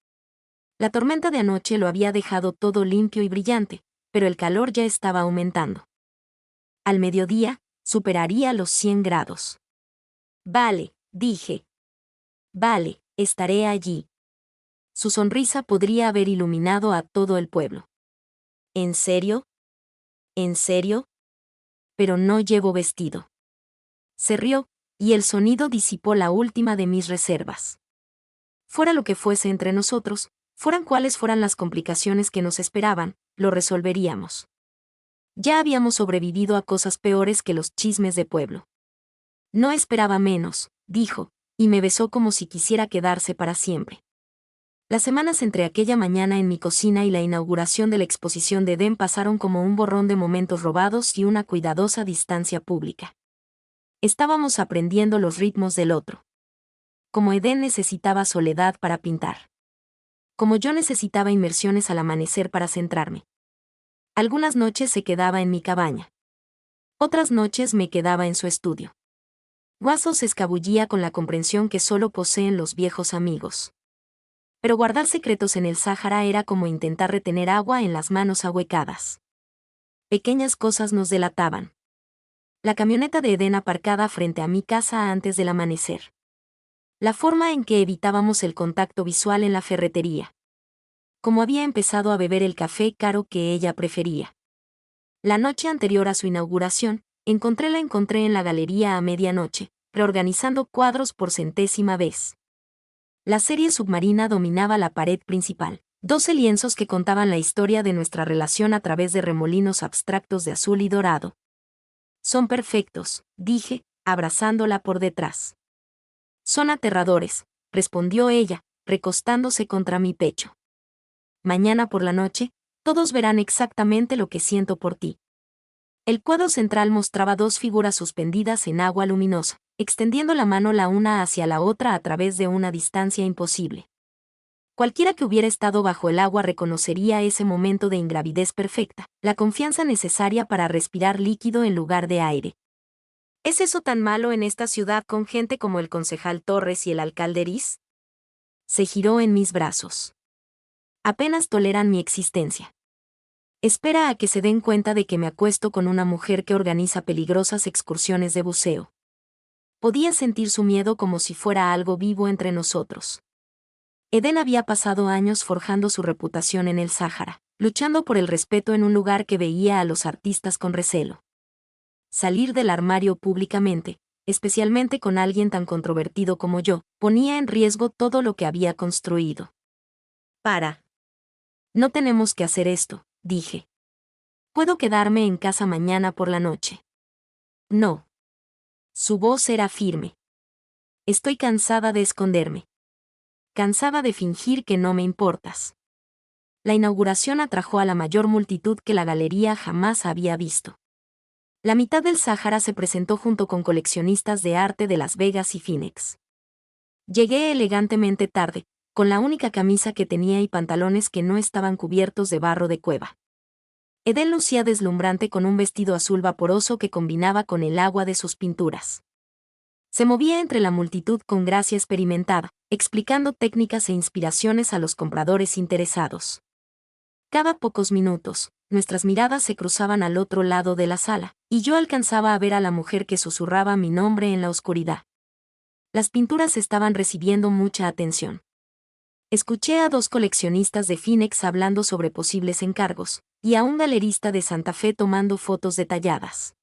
La tormenta de anoche lo había dejado todo limpio y brillante, pero el calor ya estaba aumentando. Al mediodía, superaría los 100 grados. Vale, dije. Vale, estaré allí. Su sonrisa podría haber iluminado a todo el pueblo. ¿En serio? ¿En serio? Pero no llevo vestido. Se rió, y el sonido disipó la última de mis reservas. Fuera lo que fuese entre nosotros, fueran cuales fueran las complicaciones que nos esperaban, lo resolveríamos. Ya habíamos sobrevivido a cosas peores que los chismes de pueblo. No esperaba menos, dijo, y me besó como si quisiera quedarse para siempre. Las semanas entre aquella mañana en mi cocina y la inauguración de la exposición de Eden pasaron como un borrón de momentos robados y una cuidadosa distancia pública. Estábamos aprendiendo los ritmos del otro. Como Eden necesitaba soledad para pintar. Como yo necesitaba inmersiones al amanecer para centrarme. Algunas noches se quedaba en mi cabaña. Otras noches me quedaba en su estudio. Guaso se escabullía con la comprensión que solo poseen los viejos amigos. Pero guardar secretos en el Sáhara era como intentar retener agua en las manos ahuecadas. Pequeñas cosas nos delataban. La camioneta de Eden aparcada frente a mi casa antes del amanecer. La forma en que evitábamos el contacto visual en la ferretería. Como había empezado a beber el café caro que ella prefería. La noche anterior a su inauguración, la encontré en la galería a medianoche, reorganizando cuadros por 100ª vez. La serie submarina dominaba la pared principal, 12 lienzos que contaban la historia de nuestra relación a través de remolinos abstractos de azul y dorado. Son perfectos, dije, abrazándola por detrás. Son aterradores, respondió ella, recostándose contra mi pecho. Mañana por la noche, todos verán exactamente lo que siento por ti. El cuadro central mostraba dos figuras suspendidas en agua luminosa, extendiendo la mano la una hacia la otra a través de una distancia imposible. Cualquiera que hubiera estado bajo el agua reconocería ese momento de ingravidez perfecta, la confianza necesaria para respirar líquido en lugar de aire. ¿Es eso tan malo en esta ciudad con gente como el concejal Torres y el alcalde Riz? Se giró en mis brazos. Apenas toleran mi existencia. Espera a que se den cuenta de que me acuesto con una mujer que organiza peligrosas excursiones de buceo. Podía sentir su miedo como si fuera algo vivo entre nosotros. Eden había pasado años forjando su reputación en el Sáhara, luchando por el respeto en un lugar que veía a los artistas con recelo. Salir del armario públicamente, especialmente con alguien tan controvertido como yo, ponía en riesgo todo lo que había construido. No tenemos que hacer esto, dije. Puedo quedarme en casa mañana por la noche. No. Su voz era firme. Estoy cansada de esconderme. Cansada de fingir que no me importas. La inauguración atrajo a la mayor multitud que la galería jamás había visto. La mitad del Sáhara se presentó junto con coleccionistas de arte de Las Vegas y Phoenix. Llegué elegantemente tarde, con la única camisa que tenía y pantalones que no estaban cubiertos de barro de cueva. Eden lucía deslumbrante con un vestido azul vaporoso que combinaba con el agua de sus pinturas. Se movía entre la multitud con gracia experimentada, explicando técnicas e inspiraciones a los compradores interesados. Cada pocos minutos, nuestras miradas se cruzaban al otro lado de la sala, y yo alcanzaba a ver a la mujer que susurraba mi nombre en la oscuridad. Las pinturas estaban recibiendo mucha atención. Escuché a dos coleccionistas de Phoenix hablando sobre posibles encargos, y a un galerista de Santa Fe tomando fotos detalladas.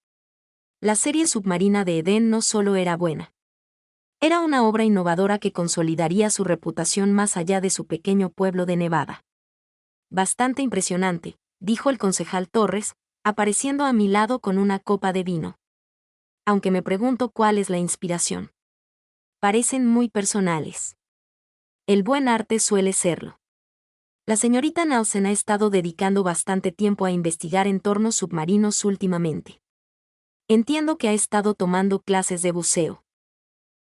La serie submarina de Edén no solo era buena. Era una obra innovadora que consolidaría su reputación más allá de su pequeño pueblo de Nevada. Bastante impresionante, dijo el concejal Torres, apareciendo a mi lado con una copa de vino. Aunque me pregunto cuál es la inspiración. Parecen muy personales. El buen arte suele serlo. La señorita Nelson ha estado dedicando bastante tiempo a investigar entornos submarinos últimamente. Entiendo que ha estado tomando clases de buceo.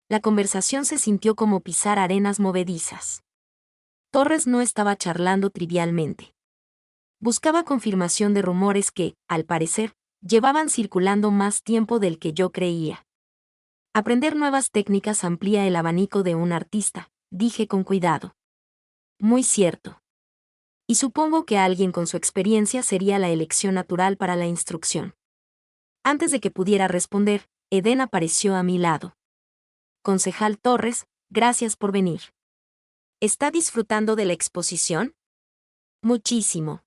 La conversación se sintió como pisar arenas movedizas. Torres no estaba charlando trivialmente. Buscaba confirmación de rumores que, al parecer, llevaban circulando más tiempo del que yo creía. Aprender nuevas técnicas amplía el abanico de un artista, dije con cuidado. Muy cierto. Y supongo que alguien con su experiencia sería la elección natural para la instrucción. Antes de que pudiera responder, Edén apareció a mi lado. Concejal Torres, gracias por venir. ¿Está disfrutando de la exposición? Muchísimo.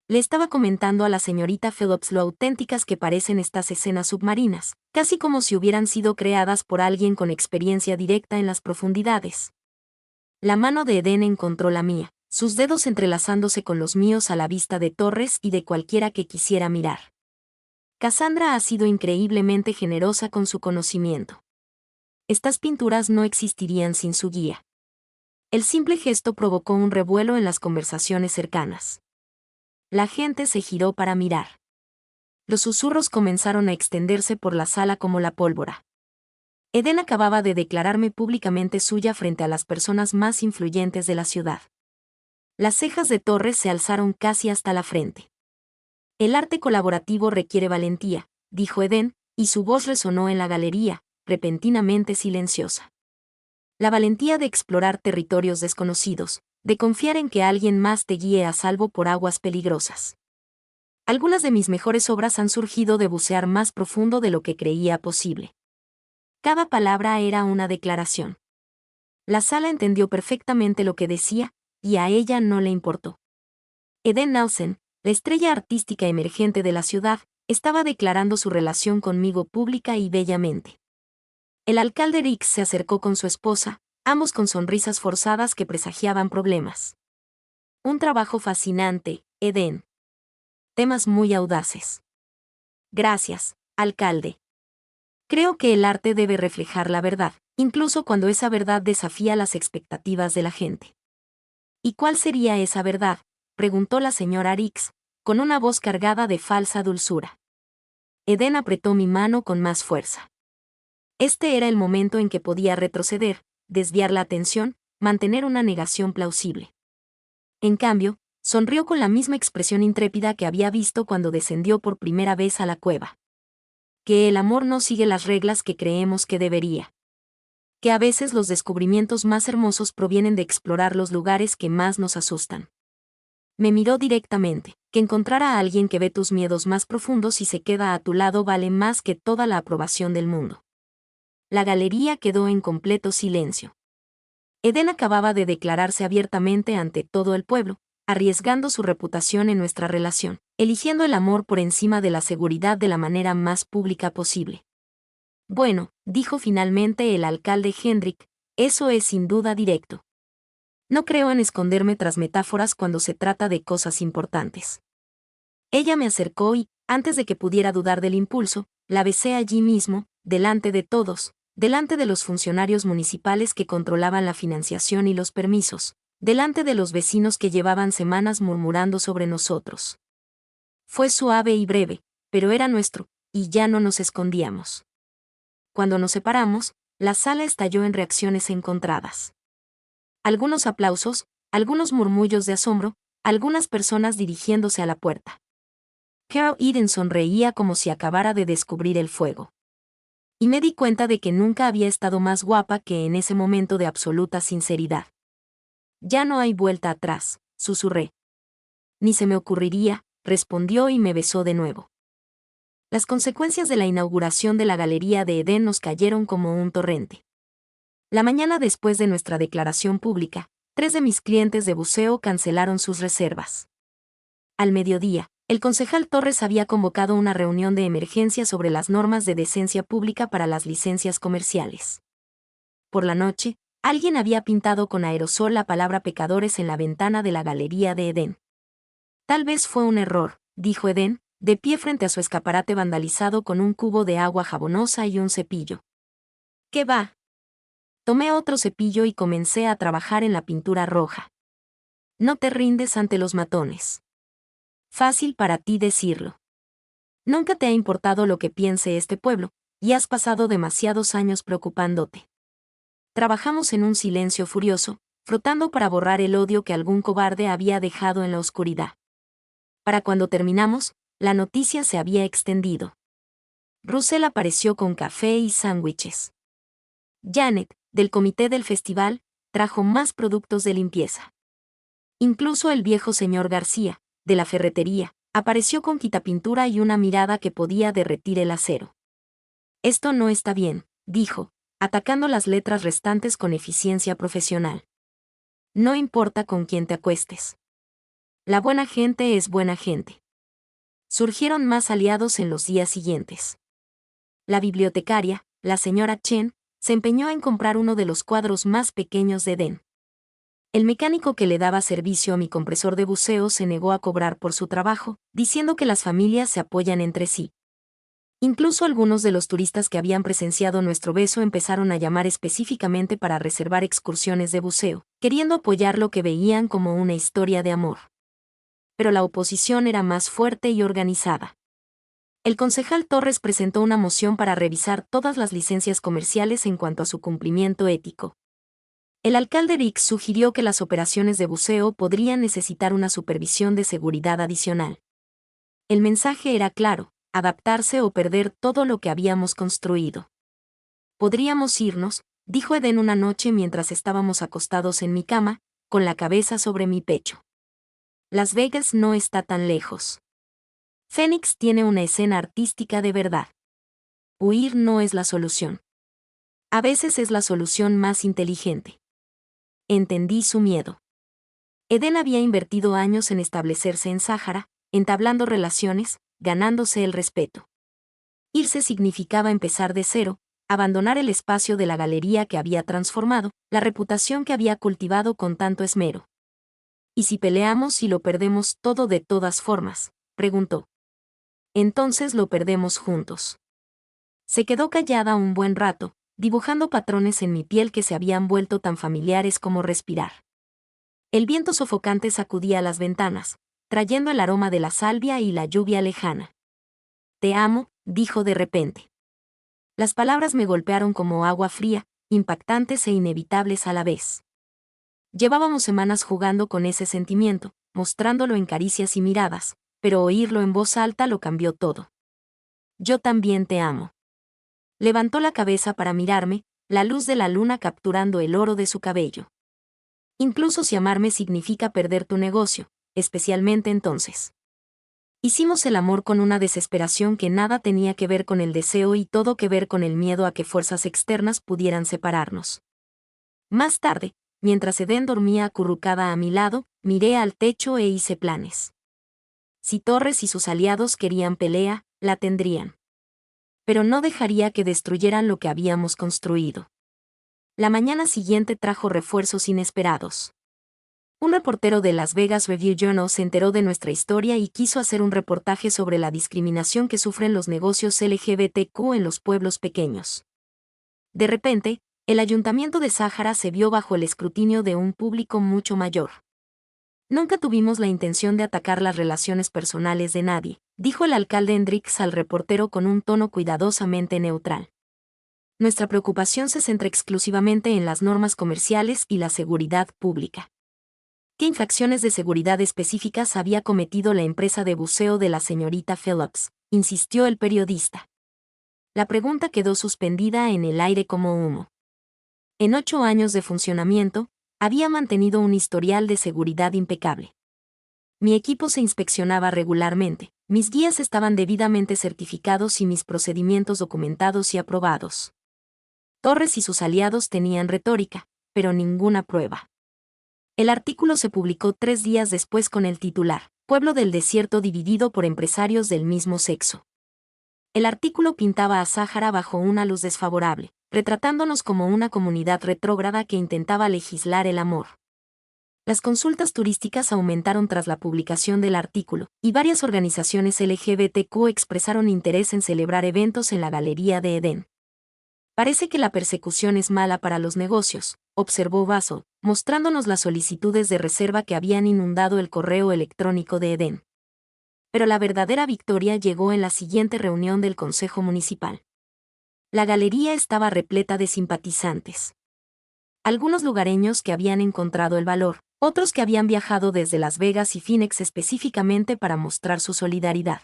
Le estaba comentando a la señorita Phillips lo auténticas que parecen estas escenas submarinas, casi como si hubieran sido creadas por alguien con experiencia directa en las profundidades. La mano de Edén encontró la mía, sus dedos entrelazándose con los míos a la vista de Torres y de cualquiera que quisiera mirar. Cassandra ha sido increíblemente generosa con su conocimiento. Estas pinturas no existirían sin su guía. El simple gesto provocó un revuelo en las conversaciones cercanas. La gente se giró para mirar. Los susurros comenzaron a extenderse por la sala como la pólvora. Edén acababa de declararme públicamente suya frente a las personas más influyentes de la ciudad. Las cejas de Torres se alzaron casi hasta la frente. El arte colaborativo requiere valentía, dijo Edén, y su voz resonó en la galería, repentinamente silenciosa. La valentía de explorar territorios desconocidos, de confiar en que alguien más te guíe a salvo por aguas peligrosas. Algunas de mis mejores obras han surgido de bucear más profundo de lo que creía posible. Cada palabra era una declaración. La sala entendió perfectamente lo que decía, y a ella no le importó. Edén Nelson, la estrella artística emergente de la ciudad, estaba declarando su relación conmigo pública y bellamente. El alcalde Rix se acercó con su esposa, ambos con sonrisas forzadas que presagiaban problemas. Un trabajo fascinante, Edén. Temas muy audaces. Gracias, alcalde. Creo que el arte debe reflejar la verdad, incluso cuando esa verdad desafía las expectativas de la gente. ¿Y cuál sería esa verdad?, preguntó la señora Rix, con una voz cargada de falsa dulzura. Edén apretó mi mano con más fuerza. Este era el momento en que podía retroceder, desviar la atención, mantener una negación plausible. En cambio, sonrió con la misma expresión intrépida que había visto cuando descendió por primera vez a la cueva. Que el amor no sigue las reglas que creemos que debería. Que a veces los descubrimientos más hermosos provienen de explorar los lugares que más nos asustan. Me miró directamente. Que encontrar a alguien que ve tus miedos más profundos y se queda a tu lado vale más que toda la aprobación del mundo. La galería quedó en completo silencio. Edén acababa de declararse abiertamente ante todo el pueblo, arriesgando su reputación en nuestra relación, eligiendo el amor por encima de la seguridad de la manera más pública posible. Bueno, dijo finalmente el alcalde Hendrick, eso es sin duda directo. No creo en esconderme tras metáforas cuando se trata de cosas importantes. Ella me acercó y, antes de que pudiera dudar del impulso, la besé allí mismo, delante de todos, delante de los funcionarios municipales que controlaban la financiación y los permisos, delante de los vecinos que llevaban semanas murmurando sobre nosotros. Fue suave y breve, pero era nuestro, y ya no nos escondíamos. Cuando nos separamos, la sala estalló en reacciones encontradas. Algunos aplausos, algunos murmullos de asombro, algunas personas dirigiéndose a la puerta. Carol Eden sonreía como si acabara de descubrir el fuego. Y me di cuenta de que nunca había estado más guapa que en ese momento de absoluta sinceridad. Ya no hay vuelta atrás, susurré. Ni se me ocurriría, respondió y me besó de nuevo. Las consecuencias de la inauguración de la Galería de Edén nos cayeron como un torrente. La mañana después de nuestra declaración pública, 3 de mis clientes de buceo cancelaron sus reservas. Al mediodía, El concejal Torres había convocado una reunión de emergencia sobre las normas de decencia pública para las licencias comerciales. Por la noche, alguien había pintado con aerosol la palabra pecadores en la ventana de la galería de Edén. Tal vez fue un error, dijo Edén, de pie frente a su escaparate vandalizado con un cubo de agua jabonosa y un cepillo. ¿Qué va? Tomé otro cepillo y comencé a trabajar en la pintura roja. No te rindes ante los matones. Fácil para ti decirlo. Nunca te ha importado lo que piense este pueblo, y has pasado demasiados años preocupándote. Trabajamos en un silencio furioso, frotando para borrar el odio que algún cobarde había dejado en la oscuridad. Para cuando terminamos, la noticia se había extendido. Russell apareció con café y sándwiches. Janet, del comité del festival, trajo más productos de limpieza. Incluso el viejo señor García, de la ferretería, apareció con quitapintura y una mirada que podía derretir el acero. Esto no está bien, dijo, atacando las letras restantes con eficiencia profesional. No importa con quién te acuestes. La buena gente es buena gente. Surgieron más aliados en los días siguientes. La bibliotecaria, la señora Chen, se empeñó en comprar uno de los cuadros más pequeños de Edén. El mecánico que le daba servicio a mi compresor de buceo se negó a cobrar por su trabajo, diciendo que las familias se apoyan entre sí. Incluso algunos de los turistas que habían presenciado nuestro beso empezaron a llamar específicamente para reservar excursiones de buceo, queriendo apoyar lo que veían como una historia de amor. Pero la oposición era más fuerte y organizada. El concejal Torres presentó una moción para revisar todas las licencias comerciales en cuanto a su cumplimiento ético. El alcalde Rick sugirió que las operaciones de buceo podrían necesitar una supervisión de seguridad adicional. El mensaje era claro: adaptarse o perder todo lo que habíamos construido. Podríamos irnos, dijo Edén una noche mientras estábamos acostados en mi cama, con la cabeza sobre mi pecho. Las Vegas no está tan lejos. Phoenix tiene una escena artística de verdad. Huir no es la solución. A veces es la solución más inteligente. Entendí su miedo. Edén había invertido años en establecerse en Sáhara, entablando relaciones, ganándose el respeto. Irse significaba empezar de cero, abandonar el espacio de la galería que había transformado, la reputación que había cultivado con tanto esmero. ¿Y si peleamos y lo perdemos todo de todas formas?, preguntó. Entonces lo perdemos juntos. Se quedó callada un buen rato, dibujando patrones en mi piel que se habían vuelto tan familiares como respirar. El viento sofocante sacudía las ventanas, trayendo el aroma de la salvia y la lluvia lejana. Te amo, dijo de repente. Las palabras me golpearon como agua fría, impactantes e inevitables a la vez. Llevábamos semanas jugando con ese sentimiento, mostrándolo en caricias y miradas, pero oírlo en voz alta lo cambió todo. Yo también te amo. Levantó la cabeza para mirarme, la luz de la luna capturando el oro de su cabello. Incluso si amarme significa perder tu negocio, especialmente entonces. Hicimos el amor con una desesperación que nada tenía que ver con el deseo y todo que ver con el miedo a que fuerzas externas pudieran separarnos. Más tarde, mientras Edén dormía acurrucada a mi lado, miré al techo e hice planes. Si Torres y sus aliados querían pelea, la tendrían. Pero no dejaría que destruyeran lo que habíamos construido. La mañana siguiente trajo refuerzos inesperados. Un reportero de Las Vegas Review-Journal se enteró de nuestra historia y quiso hacer un reportaje sobre la discriminación que sufren los negocios LGBTQ en los pueblos pequeños. De repente, el ayuntamiento de Sáhara se vio bajo el escrutinio de un público mucho mayor. Nunca tuvimos la intención de atacar las relaciones personales de nadie, dijo el alcalde Hendricks al reportero con un tono cuidadosamente neutral. Nuestra preocupación se centra exclusivamente en las normas comerciales y la seguridad pública. ¿Qué infracciones de seguridad específicas había cometido la empresa de buceo de la señorita Phillips?, insistió el periodista. La pregunta quedó suspendida en el aire como humo. En 8 años de funcionamiento, había mantenido un historial de seguridad impecable. Mi equipo se inspeccionaba regularmente, mis guías estaban debidamente certificados y mis procedimientos documentados y aprobados. Torres y sus aliados tenían retórica, pero ninguna prueba. El artículo se publicó 3 días después con el titular: pueblo del desierto dividido por empresarios del mismo sexo. El artículo pintaba a Sáhara bajo una luz desfavorable, retratándonos como una comunidad retrógrada que intentaba legislar el amor. Las consultas turísticas aumentaron tras la publicación del artículo, y varias organizaciones LGBTQ expresaron interés en celebrar eventos en la Galería de Edén. Parece que la persecución es mala para los negocios, observó Vaso, mostrándonos las solicitudes de reserva que habían inundado el correo electrónico de Edén. Pero la verdadera victoria llegó en la siguiente reunión del Consejo Municipal. La galería estaba repleta de simpatizantes. Algunos lugareños que habían encontrado el valor, otros que habían viajado desde Las Vegas y Phoenix específicamente para mostrar su solidaridad.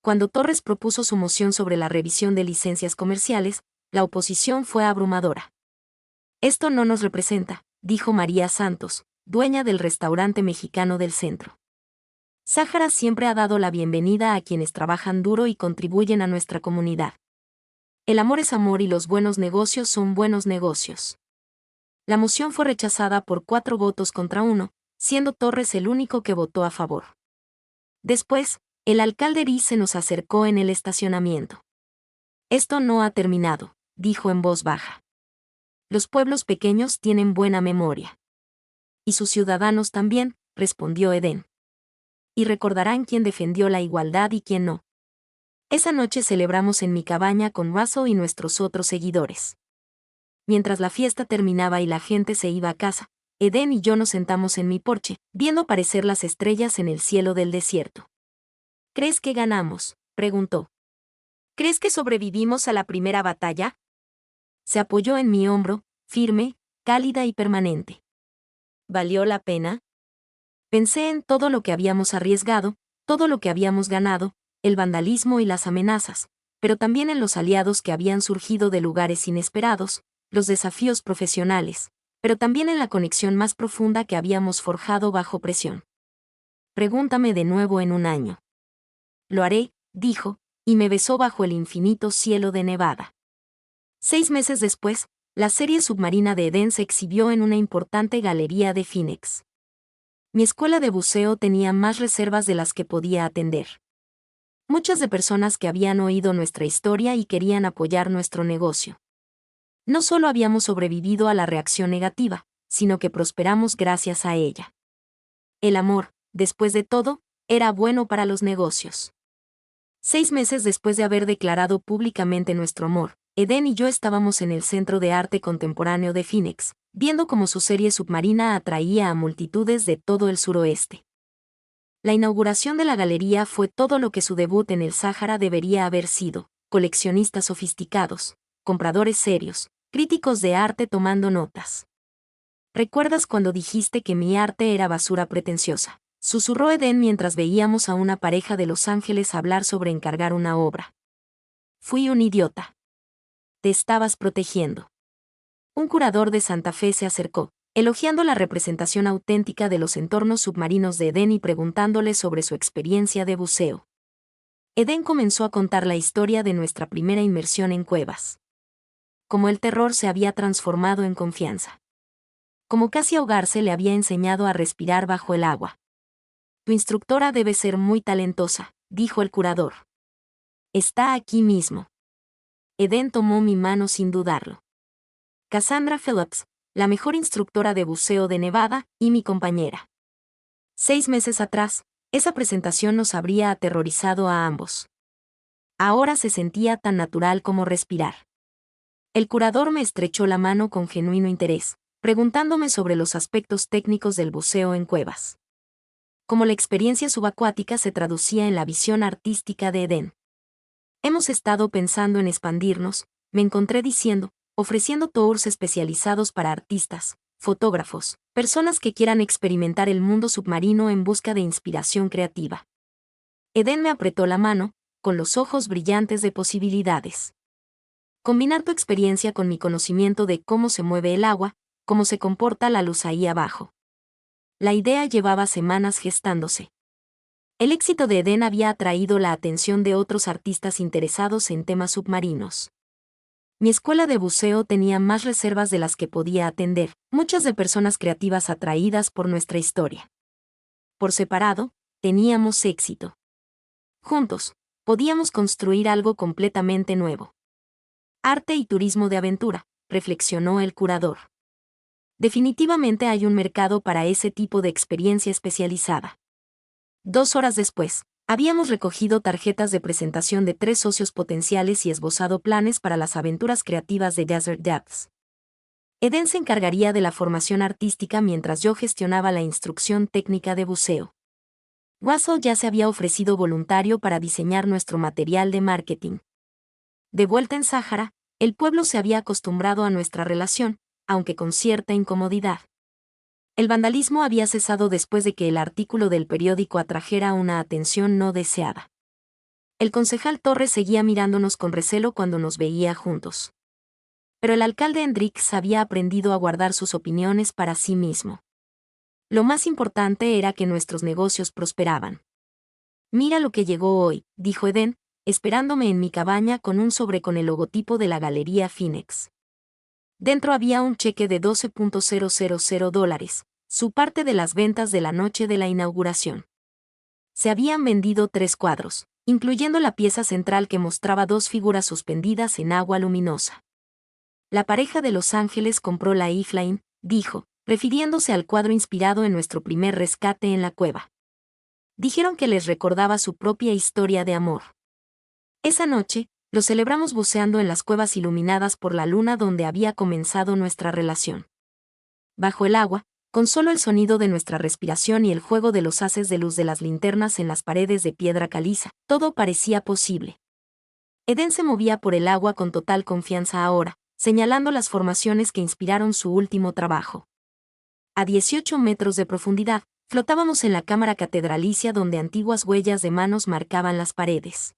Cuando Torres propuso su moción sobre la revisión de licencias comerciales, la oposición fue abrumadora. Esto no nos representa, dijo María Santos, dueña del restaurante mexicano del centro. Sáhara siempre ha dado la bienvenida a quienes trabajan duro y contribuyen a nuestra comunidad. El amor es amor y los buenos negocios son buenos negocios. La moción fue rechazada por 4 votos contra 1, siendo Torres el único que votó a favor. Después, el alcalde Rí se nos acercó en el estacionamiento. Esto no ha terminado, dijo en voz baja. Los pueblos pequeños tienen buena memoria. Y sus ciudadanos también, respondió Edén. Y recordarán quién defendió la igualdad y quién no. Esa noche celebramos en mi cabaña con Vaso y nuestros otros seguidores. Mientras la fiesta terminaba y la gente se iba a casa, Edén y yo nos sentamos en mi porche, viendo aparecer las estrellas en el cielo del desierto. ¿Crees que ganamos?, preguntó. ¿Crees que sobrevivimos a la primera batalla? Se apoyó en mi hombro, firme, cálida y permanente. ¿Valió la pena? Pensé en todo lo que habíamos arriesgado, todo lo que habíamos ganado, el vandalismo y las amenazas, pero también en los aliados que habían surgido de lugares inesperados, los desafíos profesionales, pero también en la conexión más profunda que habíamos forjado bajo presión. Pregúntame de nuevo en un año. Lo haré, dijo, y me besó bajo el infinito cielo de Nevada. 6 meses después, la serie submarina de Edén se exhibió en una importante galería de Phoenix. Mi escuela de buceo tenía más reservas de las que podía atender. Muchas de personas que habían oído nuestra historia y querían apoyar nuestro negocio. No solo habíamos sobrevivido a la reacción negativa, sino que prosperamos gracias a ella. El amor, después de todo, era bueno para los negocios. 6 meses después de haber declarado públicamente nuestro amor, Edén y yo estábamos en el Centro de Arte Contemporáneo de Phoenix, viendo cómo su serie submarina atraía a multitudes de todo el suroeste. La inauguración de la galería fue todo lo que su debut en el Sáhara debería haber sido: coleccionistas sofisticados, compradores serios, críticos de arte tomando notas. ¿Recuerdas cuando dijiste que mi arte era basura pretenciosa?, susurró Edén mientras veíamos a una pareja de Los Ángeles hablar sobre encargar una obra. Fui un idiota. Te estabas protegiendo. Un curador de Santa Fe se acercó, elogiando la representación auténtica de los entornos submarinos de Edén y preguntándole sobre su experiencia de buceo. Edén comenzó a contar la historia de nuestra primera inmersión en cuevas. Cómo el terror se había transformado en confianza. Como casi ahogarse le había enseñado a respirar bajo el agua. Tu instructora debe ser muy talentosa, dijo el curador. Está aquí mismo. Edén tomó mi mano sin dudarlo. Cassandra Phillips, la mejor instructora de buceo de Nevada, y mi compañera. 6 meses atrás, esa presentación nos habría aterrorizado a ambos. Ahora se sentía tan natural como respirar. El curador me estrechó la mano con genuino interés, preguntándome sobre los aspectos técnicos del buceo en cuevas. Cómo la experiencia subacuática se traducía en la visión artística de Edén. Hemos estado pensando en expandirnos, me encontré diciendo, ofreciendo tours especializados para artistas, fotógrafos, personas que quieran experimentar el mundo submarino en busca de inspiración creativa. Edén me apretó la mano, con los ojos brillantes de posibilidades. Combinar tu experiencia con mi conocimiento de cómo se mueve el agua, cómo se comporta la luz ahí abajo. La idea llevaba semanas gestándose. El éxito de Edén había atraído la atención de otros artistas interesados en temas submarinos. Mi escuela de buceo tenía más reservas de las que podía atender, muchas de personas creativas atraídas por nuestra historia. Por separado, teníamos éxito. Juntos, podíamos construir algo completamente nuevo. Arte y turismo de aventura, reflexionó el curador. Definitivamente hay un mercado para ese tipo de experiencia especializada. 2 horas después, habíamos recogido tarjetas de presentación de 3 socios potenciales y esbozado planes para las aventuras creativas de Desert Depths. Eden se encargaría de la formación artística mientras yo gestionaba la instrucción técnica de buceo. Russell ya se había ofrecido voluntario para diseñar nuestro material de marketing. De vuelta en Sáhara, el pueblo se había acostumbrado a nuestra relación, aunque con cierta incomodidad. El vandalismo había cesado después de que el artículo del periódico atrajera una atención no deseada. El concejal Torres seguía mirándonos con recelo cuando nos veía juntos. Pero el alcalde Hendricks había aprendido a guardar sus opiniones para sí mismo. Lo más importante era que nuestros negocios prosperaban. Mira lo que llegó hoy, dijo Eden, esperándome en mi cabaña con un sobre con el logotipo de la Galería Phoenix. Dentro había un cheque de $12,000, su parte de las ventas de la noche de la inauguración. Se habían vendido 3 cuadros, incluyendo la pieza central que mostraba 2 figuras suspendidas en agua luminosa. La pareja de Los Ángeles compró la Ifline, dijo, refiriéndose al cuadro inspirado en nuestro primer rescate en la cueva. Dijeron que les recordaba su propia historia de amor. Esa noche, lo celebramos buceando en las cuevas iluminadas por la luna donde había comenzado nuestra relación. Bajo el agua, con solo el sonido de nuestra respiración y el juego de los haces de luz de las linternas en las paredes de piedra caliza, todo parecía posible. Eden se movía por el agua con total confianza ahora, señalando las formaciones que inspiraron su último trabajo. A 18 metros de profundidad, flotábamos en la cámara catedralicia donde antiguas huellas de manos marcaban las paredes.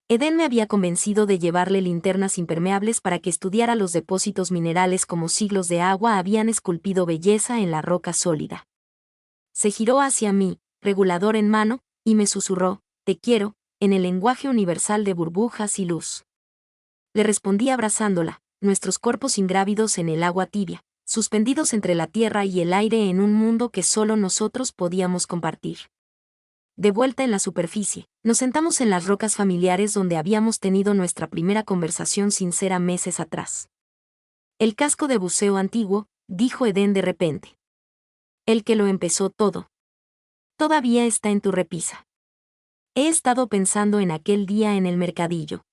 Eden me había convencido de llevarle linternas impermeables para que estudiara los depósitos minerales como siglos de agua habían esculpido belleza en la roca sólida. Se giró hacia mí, regulador en mano, y me susurró, «Te quiero», en el lenguaje universal de burbujas y luz. Le respondí abrazándola, nuestros cuerpos ingrávidos en el agua tibia, suspendidos entre la tierra y el aire en un mundo que solo nosotros podíamos compartir. De vuelta en la superficie, nos sentamos en las rocas familiares donde habíamos tenido nuestra primera conversación sincera meses atrás. El casco de buceo antiguo, dijo Eden de repente. El que lo empezó todo. Todavía está en tu repisa. He estado pensando en aquel día en el mercadillo.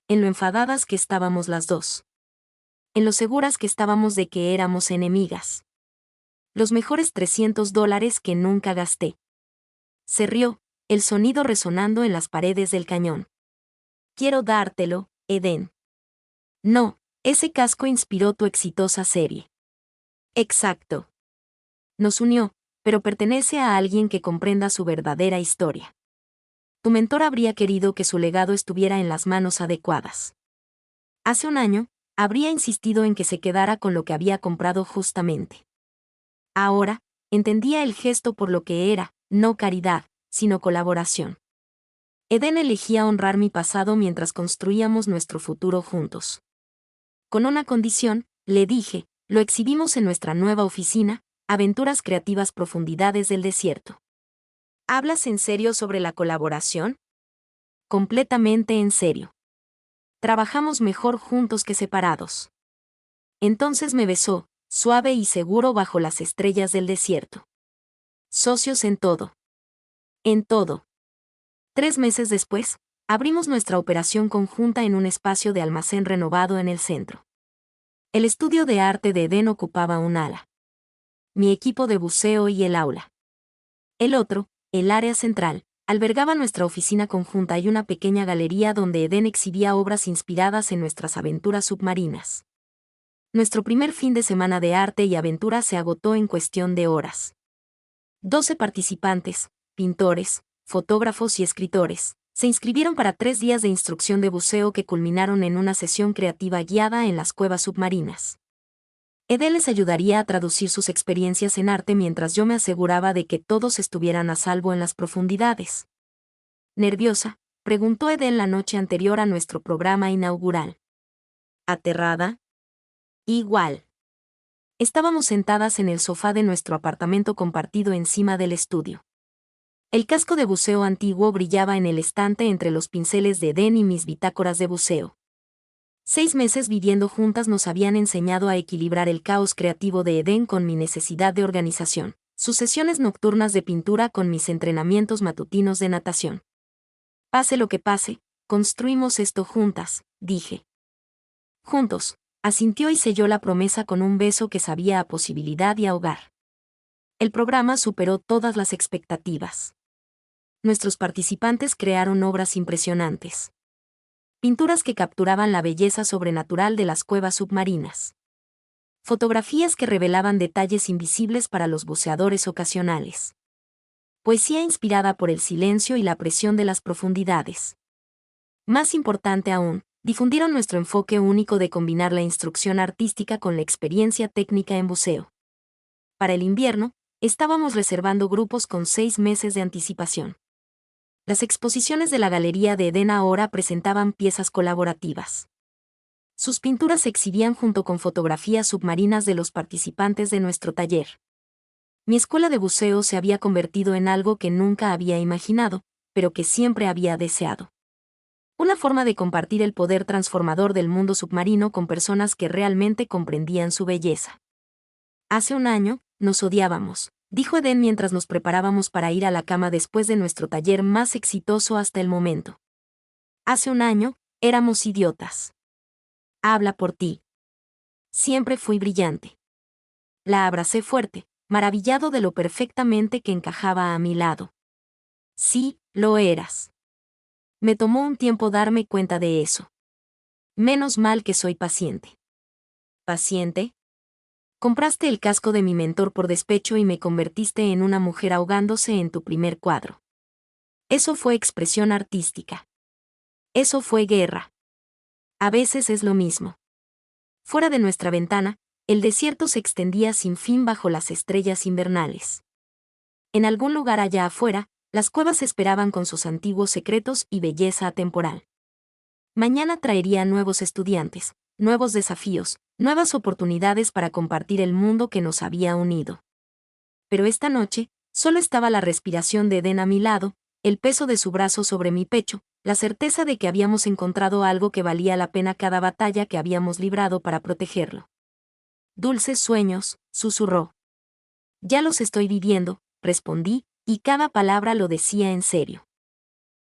En lo enfadadas que estábamos las dos. En lo seguras que estábamos de que éramos enemigas. Los mejores $300 que nunca gasté. Se rió, el sonido resonando en las paredes del cañón. Quiero dártelo, Eden. No, ese casco inspiró tu exitosa serie. Exacto. Nos unió, pero pertenece a alguien que comprenda su verdadera historia. Tu mentor habría querido que su legado estuviera en las manos adecuadas. Hace un año, habría insistido en que se quedara con lo que había comprado justamente. Ahora, entendía el gesto por lo que era, no caridad, sino colaboración. Eden elegía honrar mi pasado mientras construíamos nuestro futuro juntos. Con una condición, le dije, lo exhibimos en nuestra nueva oficina, Aventuras Creativas Profundidades del Desierto. ¿Hablas en serio sobre la colaboración? Completamente en serio. Trabajamos mejor juntos que separados. Entonces me besó, suave y seguro bajo las estrellas del desierto. Socios en todo. En todo. 3 meses después, abrimos nuestra operación conjunta en un espacio de almacén renovado en el centro. El estudio de arte de Eden ocupaba un ala. Mi equipo de buceo y el aula. El otro, el área central, albergaba nuestra oficina conjunta y una pequeña galería donde Eden exhibía obras inspiradas en nuestras aventuras submarinas. Nuestro primer fin de semana de arte y aventura se agotó en cuestión de horas. 12 participantes, pintores, fotógrafos y escritores, se inscribieron para 3 días de instrucción de buceo que culminaron en una sesión creativa guiada en las cuevas submarinas. Eden les ayudaría a traducir sus experiencias en arte mientras yo me aseguraba de que todos estuvieran a salvo en las profundidades. Nerviosa, preguntó Eden la noche anterior a nuestro programa inaugural. ¿Aterrada? Igual. Estábamos sentadas en el sofá de nuestro apartamento compartido encima del estudio. El casco de buceo antiguo brillaba en el estante entre los pinceles de Edén y mis bitácoras de buceo. 6 meses viviendo juntas nos habían enseñado a equilibrar el caos creativo de Edén con mi necesidad de organización, sus sesiones nocturnas de pintura con mis entrenamientos matutinos de natación. Pase lo que pase, construimos esto juntas, dije. Juntos, asintió y selló la promesa con un beso que sabía a posibilidad y a hogar. El programa superó todas las expectativas. Nuestros participantes crearon obras impresionantes. Pinturas que capturaban la belleza sobrenatural de las cuevas submarinas. Fotografías que revelaban detalles invisibles para los buceadores ocasionales. Poesía inspirada por el silencio y la presión de las profundidades. Más importante aún, difundieron nuestro enfoque único de combinar la instrucción artística con la experiencia técnica en buceo. Para el invierno, estábamos reservando grupos con 6 meses de anticipación. Las exposiciones de la Galería de Edén ahora presentaban piezas colaborativas. Sus pinturas se exhibían junto con fotografías submarinas de los participantes de nuestro taller. Mi escuela de buceo se había convertido en algo que nunca había imaginado, pero que siempre había deseado. Una forma de compartir el poder transformador del mundo submarino con personas que realmente comprendían su belleza. Hace un año, nos odiábamos, dijo Edén mientras nos preparábamos para ir a la cama después de nuestro taller más exitoso hasta el momento. Hace un año, éramos idiotas. Habla por ti. Siempre fui brillante. La abracé fuerte, maravillado de lo perfectamente que encajaba a mi lado. Sí, lo eras. Me tomó un tiempo darme cuenta de eso. Menos mal que soy paciente. ¿Paciente? Compraste el casco de mi mentor por despecho y me convertiste en una mujer ahogándose en tu primer cuadro. Eso fue expresión artística. Eso fue guerra. A veces es lo mismo. Fuera de nuestra ventana, el desierto se extendía sin fin bajo las estrellas invernales. En algún lugar allá afuera, las cuevas esperaban con sus antiguos secretos y belleza atemporal. Mañana traería nuevos estudiantes, nuevos desafíos, nuevas oportunidades para compartir el mundo que nos había unido. Pero esta noche, solo estaba la respiración de Edén a mi lado, el peso de su brazo sobre mi pecho, la certeza de que habíamos encontrado algo que valía la pena cada batalla que habíamos librado para protegerlo. Dulces sueños, susurró. Ya los estoy viviendo, respondí, y cada palabra lo decía en serio.